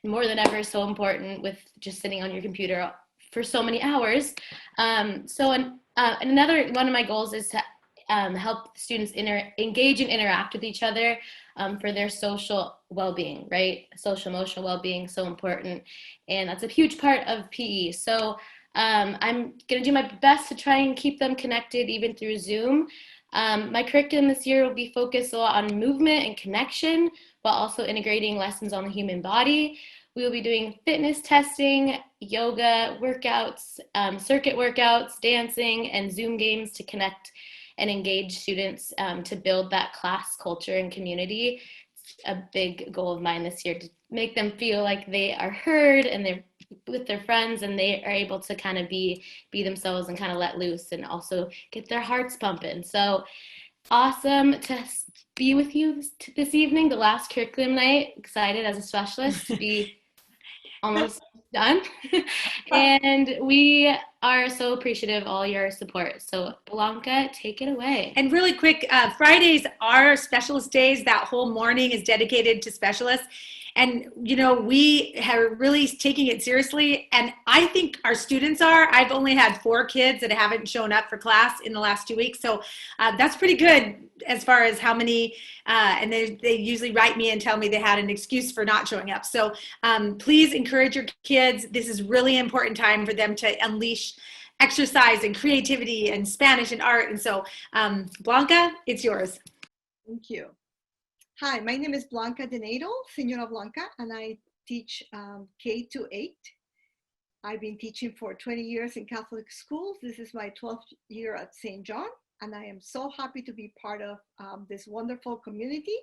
More than ever, so important with just sitting on your computer for so many hours. Another one of my goals is to help students engage and interact with each other for their social well-being, right? Social emotional well-being, so important. And that's a huge part of PE. So I'm going to do my best to try and keep them connected even through Zoom. My curriculum this year will be focused a lot on movement and connection, while also integrating lessons on the human body. We will be doing fitness testing, yoga workouts, circuit workouts, dancing, and Zoom games to connect and engage students to build that class culture and community. It's a big goal of mine this year, to make them feel like they are heard and they're with their friends and they are able to kind of be themselves and kind of let loose and also get their hearts pumping. So awesome to be with you this evening, the last curriculum night. Excited as a specialist to be almost done. And we are so appreciative of all your support. So Blanca, take it away. And really quick, Fridays are specialist days. That whole morning is dedicated to specialists. And, you know, we are really taking it seriously. And I think our students are. I've only had 4 kids that haven't shown up for class in the last 2 weeks. So that's pretty good as far as how many, and they usually write me and tell me they had an excuse for not showing up. So please encourage your kids. This is really important time for them to unleash exercise and creativity and Spanish and art. And so Blanca, it's yours. Thank you. Hi, my name is Blanca Denedo, Senora Blanca, and I teach K-8. I've been teaching for 20 years in Catholic schools. This is my 12th year at St. John, and I am so happy to be part of this wonderful community.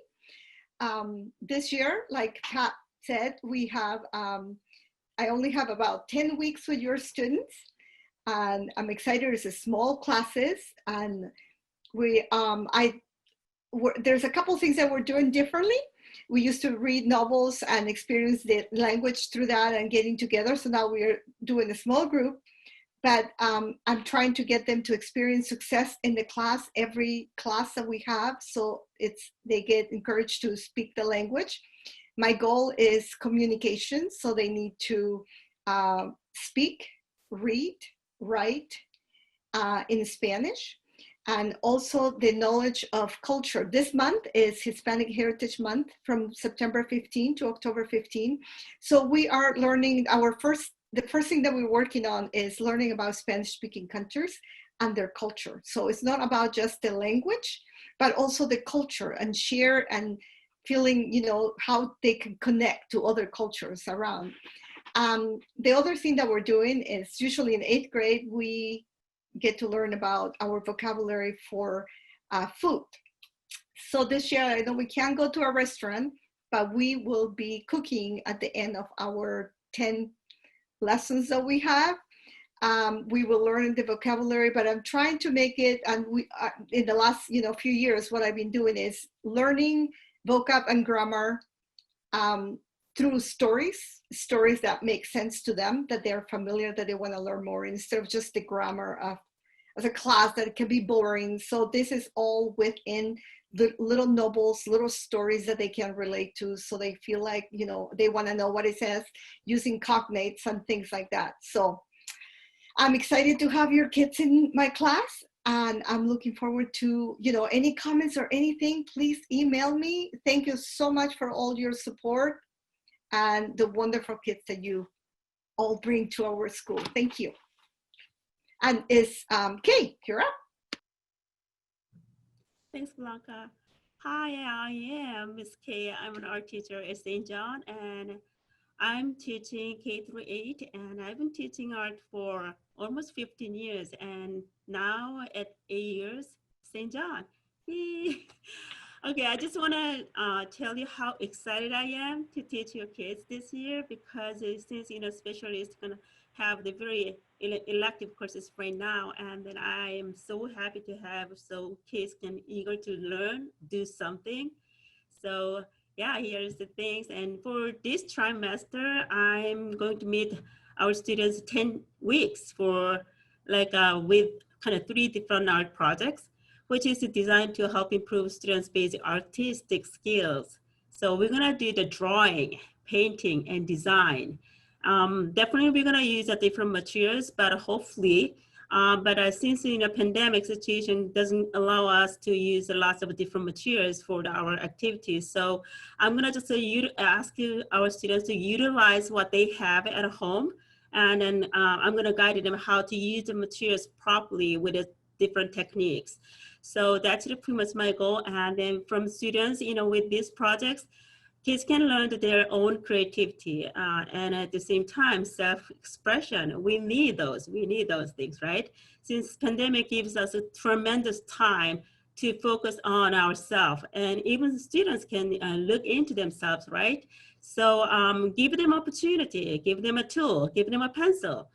This year, like Pat said, we have, I only have about 10 weeks with your students, and I'm excited. It's a small classes, and there's a couple things that we're doing differently. We used to read novels and experience the language through that and getting together. So now we're doing a small group, but I'm trying to get them to experience success in the class, every class that we have. So they get encouraged to speak the language. My goal is communication. So they need to speak, read, write in Spanish. And also the knowledge of culture. This month is Hispanic Heritage Month from September 15 to October 15. So we are learning the first thing that we're working on is learning about Spanish speaking countries and their culture. So it's not about just the language, but also the culture and share and feeling, you know, how they can connect to other cultures around. The other thing that we're doing is usually in 8th grade, we get to learn about our vocabulary for food. So this year, I know we can't go to a restaurant, but we will be cooking at the end of our 10 lessons that we have. We will learn the vocabulary, but I'm trying to make it, and we in the last few years, what I've been doing is learning vocab and grammar through stories that make sense to them, that they're familiar, that they want to learn more, instead of just the grammar as a class that can be boring. So this is all within the little novels, little stories that they can relate to, so they feel like, they want to know what it says, using cognates and things like that. So I'm excited to have your kids in my class, and I'm looking forward to, any comments or anything, please email me. Thank you so much for all your support and the wonderful kids that you all bring to our school. Thank you. And it's Kay, you're up. Thanks, Blanca. Hi, I am Miss Kay. I'm an art teacher at St. John, and I'm teaching K-8, and I've been teaching art for almost 15 years, and now at 8 years, St. John. Yay. Okay, I just want to tell you how excited I am to teach your kids this year, because since specialists going to have the very elective courses right now, and then I am so happy to have so kids can eager to learn, do something. So yeah, here's the things. And for this trimester, I'm going to meet our students 10 weeks for with kind of 3 different art projects, which is designed to help improve students' basic artistic skills. So we're gonna do the drawing, painting, and design. Definitely we're gonna use different materials, but hopefully, since pandemic situation doesn't allow us to use lots of different materials for our activities. So I'm gonna just ask our students to utilize what they have at home, and then I'm gonna guide them how to use the materials properly with different techniques. So that's pretty much my goal. And then from students, with these projects, kids can learn their own creativity and at the same time, self-expression. We need those things, right? Since pandemic gives us a tremendous time to focus on ourselves, and even students can look into themselves, right? So give them opportunity, give them a tool, give them a pencil.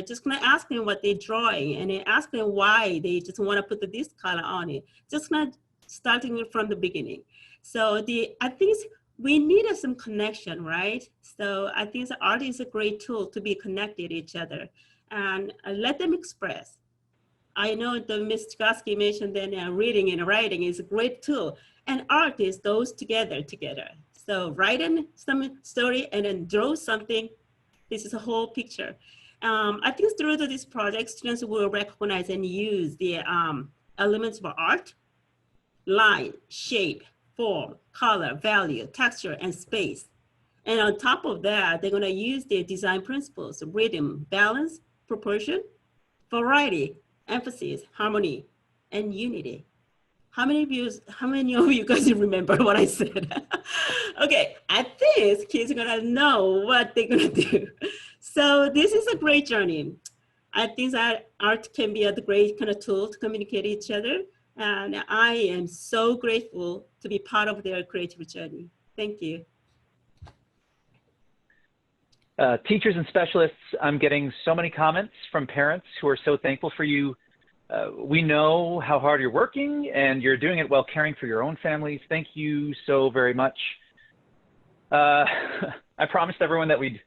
Just gonna ask them what they're drawing, and then ask them why they just want to put this color on it. Just not starting from the beginning. So I think we need some connection, right? So I think the art is a great tool to be connected to each other, and let them express. I know the Ms. Chagosky mentioned that reading and writing is a great tool, and art is those together. So write in some story and then draw something. This is a whole picture. I think through this project, students will recognize and use the elements of art, line, shape, form, color, value, texture, and space. And on top of that, they're gonna use their design principles, rhythm, balance, proportion, variety, emphasis, harmony, and unity. How many of you guys remember what I said? Okay, at this, kids are gonna know what they're gonna do. So this is a great journey. I think that art can be a great kind of tool to communicate each other. And I am so grateful to be part of their creative journey. Thank you. Teachers and specialists, I'm getting so many comments from parents who are so thankful for you. We know how hard you're working and you're doing it while caring for your own families. Thank you so very much. I promised everyone that we'd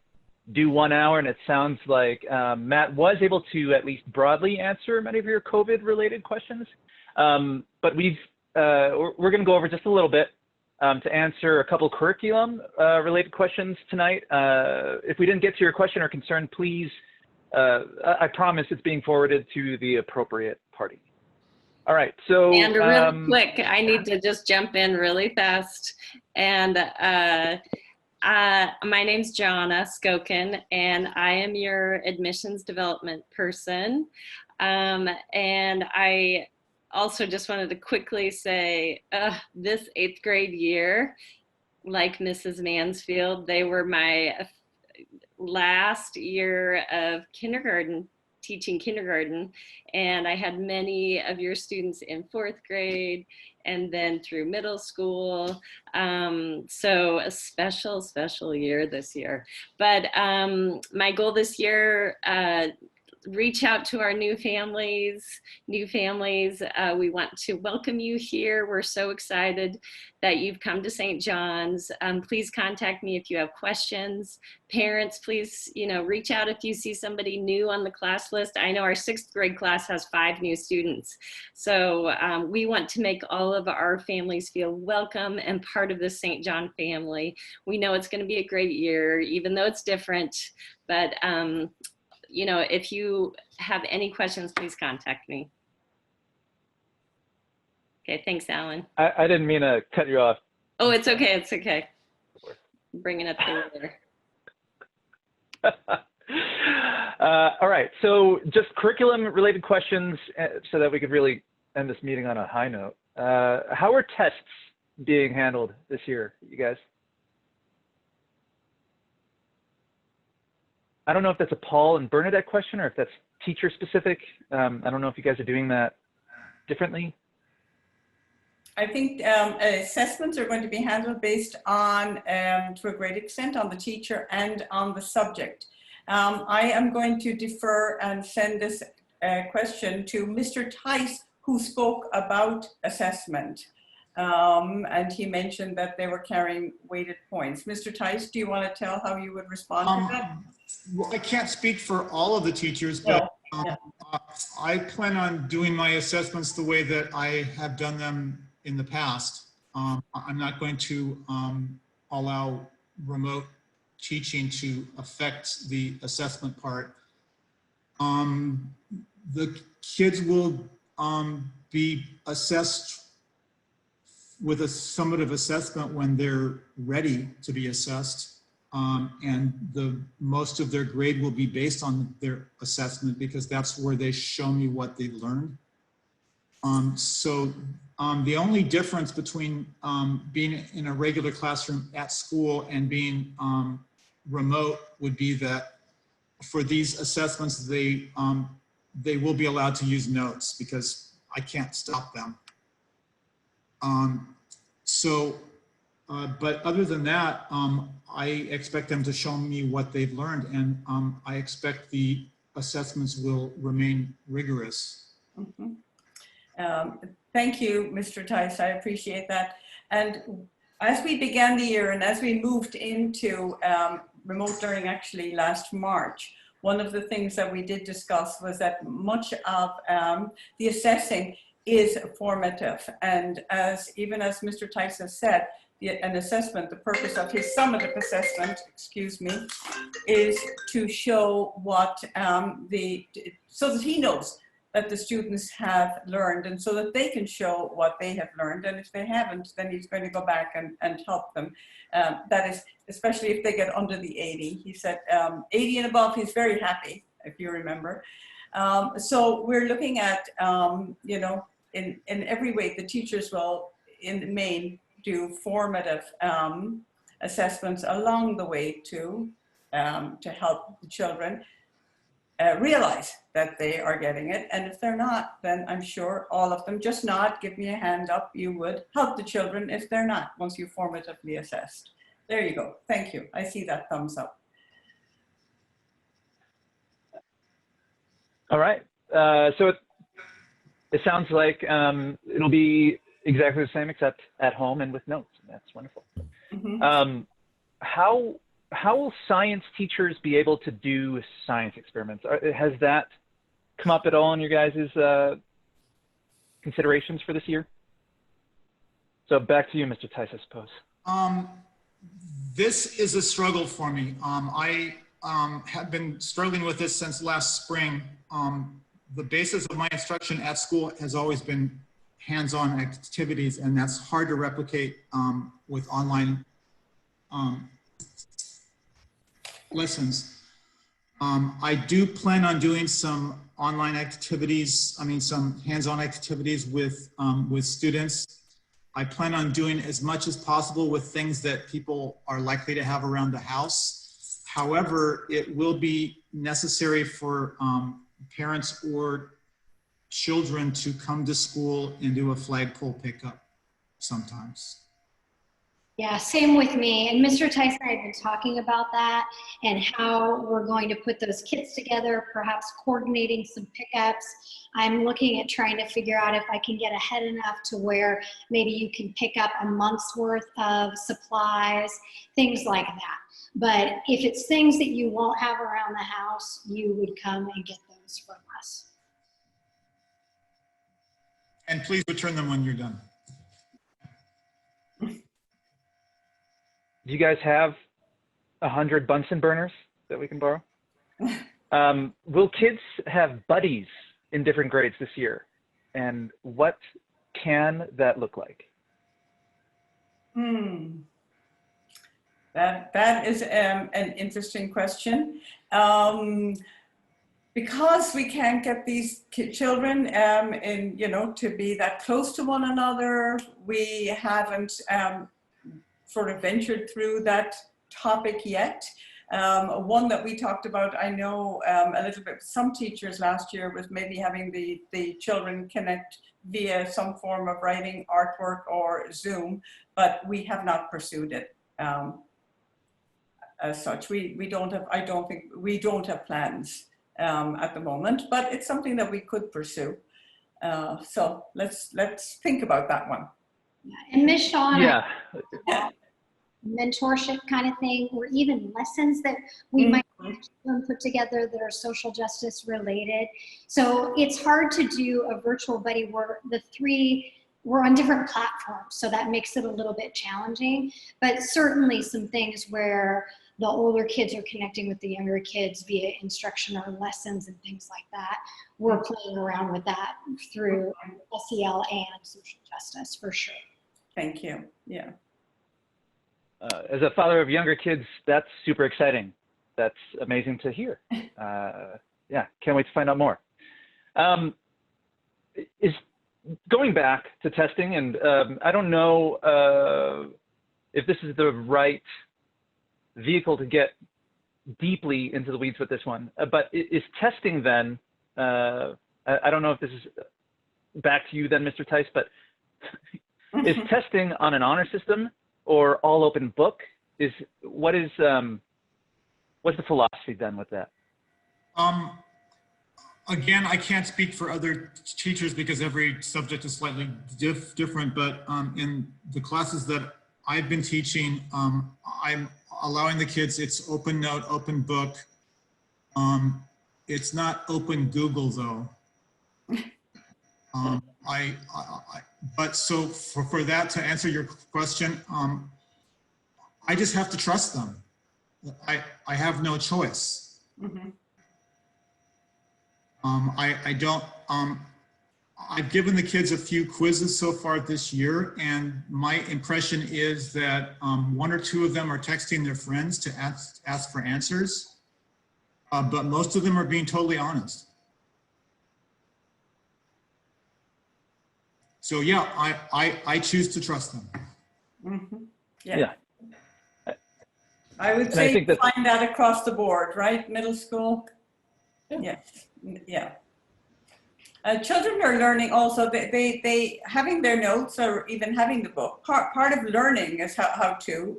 do 1 hour, and it sounds like Matt was able to at least broadly answer many of your COVID-related questions. But we're going to go over just a little bit to answer a couple curriculum related questions tonight. If we didn't get to your question or concern, please, I promise it's being forwarded to the appropriate party. All right, so. And real quick, I need to just jump in really fast. And my name's Jonna Skokin, and I am your admissions development person. And I also just wanted to quickly say, this 8th grade year, like Mrs. Mansfield, they were my last year of kindergarten, teaching kindergarten. And I had many of your students in 4th grade and then through middle school. So a special, special year this year. But my goal this year, reach out to our new families. We want to welcome you here. We're so excited that you've come to St. John's. Please contact me if you have questions. Parents, please, reach out if you see somebody new on the class list. I know our 6th grade class has 5 new students. So we want to make all of our families feel welcome and part of the St. John family. We know it's going to be a great year, even though it's different, but if you have any questions, please contact me. Okay, thanks, Alan. I didn't mean to cut you off. Oh, it's okay, it's okay. I'm bringing it through there. All right, so just curriculum-related questions so that we could really end this meeting on a high note. How are tests being handled this year, you guys? I don't know if that's a Paul and Bernadette question or if that's teacher specific. I don't know if you guys are doing that differently. I think assessments are going to be handled based on, to a great extent, on the teacher and on the subject. I am going to defer and send this question to Mr. Tice, who spoke about assessment. And he mentioned that they were carrying weighted points. Mr. Tice, do you want to tell how you would respond to that? Well, I can't speak for all of the teachers, but I plan on doing my assessments the way that I have done them in the past. I'm not going to allow remote teaching to affect the assessment part. The kids will be assessed with a summative assessment when they're ready to be assessed. And most of their grade will be based on their assessment because that's where they show me what they've learned. The only difference between being in a regular classroom at school and being remote would be that for these assessments, they will be allowed to use notes because I can't stop them. But other than that, I expect them to show me what they've learned, and I expect the assessments will remain rigorous. Mm-hmm. Thank you, Mr. Tice. I appreciate that. And as we began the year and as we moved into remote learning actually last March, one of the things that we did discuss was that much of the assessing is formative. And even as Mr. Tice has said, an assessment, the purpose of his summative assessment, excuse me, is to show what so that he knows that the students have learned, and so that they can show what they have learned. And if they haven't, then he's going to go back and help them. That is, especially if they get under the 80. He said 80 and above, he's very happy, if you remember. So we're looking at, you know, in every way, the teachers will, in the main, do formative assessments along the way to help the children realize that they are getting it. And if they're not, then I'm sure all of them, just nod, give me a hand up, you would help the children if they're not, once you formatively assessed. There you go. Thank you. I see that thumbs up. All right. So it sounds like it'll be exactly the same, except at home and with notes. That's wonderful. Mm-hmm. How will science teachers be able to do science experiments? Has that come up at all in your guys' considerations for this year? So back to you, Mr. Tice, I suppose. This is a struggle for me. I have been struggling with this since last spring. The basis of my instruction at school has always been hands-on activities, and that's hard to replicate with online lessons. I do plan on doing some online activities, some hands-on activities with students. I plan on doing as much as possible with things that people are likely to have around the house. However, it will be necessary for parents or children to come to school and do a flagpole pickup sometimes. Yeah, same with me. And Mr. Tice and I have been talking about that and how we're going to put those kits together, perhaps coordinating some pickups. I'm looking at trying to figure out if I can get ahead enough to where maybe you can pick up a month's worth of supplies, things like that. But if it's things that you won't have around the house, you would come and get those from us. And please return them when you're done. Do you guys have 100 Bunsen burners that we can borrow? Will kids have buddies in different grades this year? And what can that look like? That is an interesting question. Because we can't get these children to be that close to one another, we haven't sort of ventured through that topic yet. One that we talked about, I know a little bit, some teachers last year was maybe having the children connect via some form of writing, artwork, or Zoom, but we have not pursued it as such. We don't have, I don't think, we don't have plans at the moment, but it's something that we could pursue. So let's think about that one. And Ms. Shaw, yeah. Mentorship kind of thing, or even lessons that we might put together that are social justice related. So it's hard to do a virtual buddy where we're on different platforms, so that makes it a little bit challenging, but certainly some things where the older kids are connecting with the younger kids via instruction or lessons and things like that. We're playing around with that through SEL and social justice for sure. Thank you. Yeah. As a father of younger kids, that's super exciting. That's amazing to hear. Yeah, can't wait to find out more. Is going back to testing, and I don't know if this is the right vehicle to get deeply into the weeds with this one, but is testing then, I don't know if this is back to you then, Mr. Tice, but is testing on an honor system or all open book? What's the philosophy then with that? Again, I can't speak for other teachers because every subject is slightly different, but in the classes that I've been teaching, I'm allowing the kids, it's open note, open book. It's not open Google though. but so for that, to answer your question, I just have to trust them. I have no choice. Mm-hmm. I don't, I've given the kids a few quizzes so far this year, and my impression is that one or two of them are texting their friends to ask for answers, but most of them are being totally honest. So yeah, I choose to trust them. Mm-hmm. Yeah. I would And say I think that- find that across the board, right? Middle school. Yes. Yeah. Children are learning also. They having their notes or even having the book. Part of learning is how to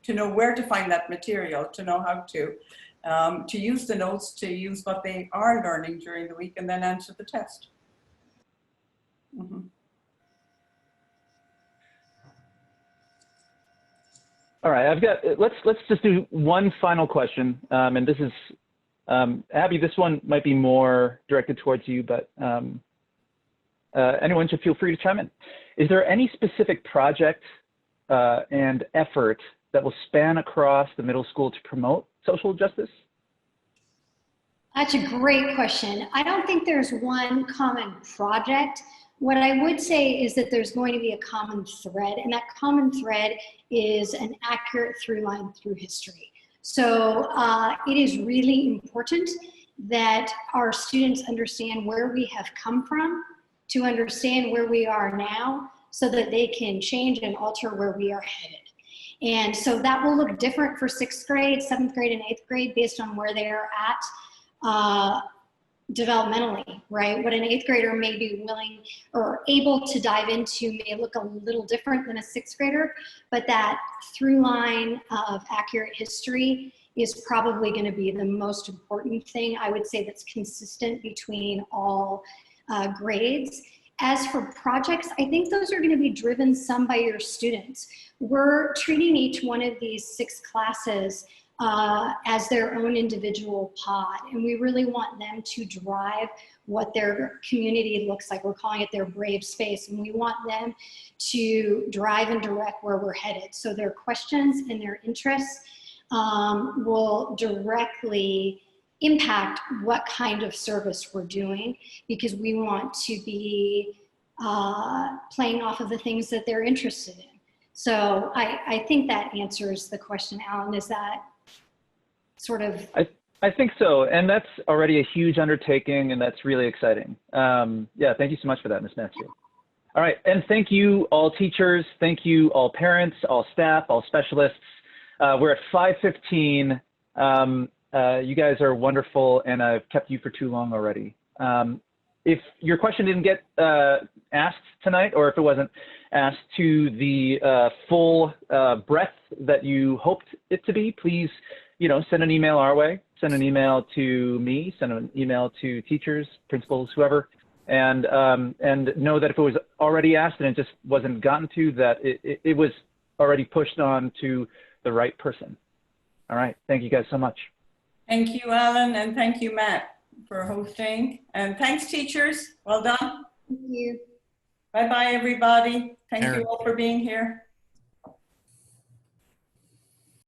know where to find that material, to know how to use the notes, to use what they are learning during the week, and then answer the test. Mm-hmm. All right, I've got, let's just do one final question. And this is, Abby, this one might be more directed towards you, but anyone should feel free to chime in. Is there any specific project and effort that will span across the middle school to promote social justice? That's a great question. I don't think there's one common project. What I would say is that there's going to be a common thread, and that common thread is an accurate through line through history. So it is really important that our students understand where we have come from, to understand where we are now, so that they can change and alter where we are headed. And so that will look different for 6th grade, 7th grade, and 8th grade based on where they are at developmentally, right? What an 8th grader may be willing or able to dive into may look a little different than a 6th grader, but that through line of accurate history is probably going to be the most important thing, I would say, that's consistent between all grades. As for projects, I think those are going to be driven some by your students. We're treating each one of these 6 classes as their own individual pod, and we really want them to drive what their community looks like. We're calling it their brave space, and we want them to drive and direct where we're headed. So their questions and their interests will directly impact what kind of service we're doing, because we want to be playing off of the things that they're interested in. So I think that answers the question, Alan. Is that sort of? I think so, and that's already a huge undertaking, and that's really exciting. Yeah, thank you so much for that, Ms. Mansfield. All right, and thank you all teachers, thank you all parents, all staff, all specialists. We're at 5:15. You guys are wonderful, and I've kept you for too long already. If your question didn't get asked tonight, or if it wasn't asked to the full breadth that you hoped it to be, please, send an email our way, send an email to me, send an email to teachers, principals, whoever, and know that if it was already asked and it just wasn't gotten to, that it was already pushed on to the right person. All right, thank you guys so much. Thank you, Alan, and thank you, Matt, for hosting. And thanks, teachers. Well done. Thank you. Bye-bye, everybody. Thank you all for being here.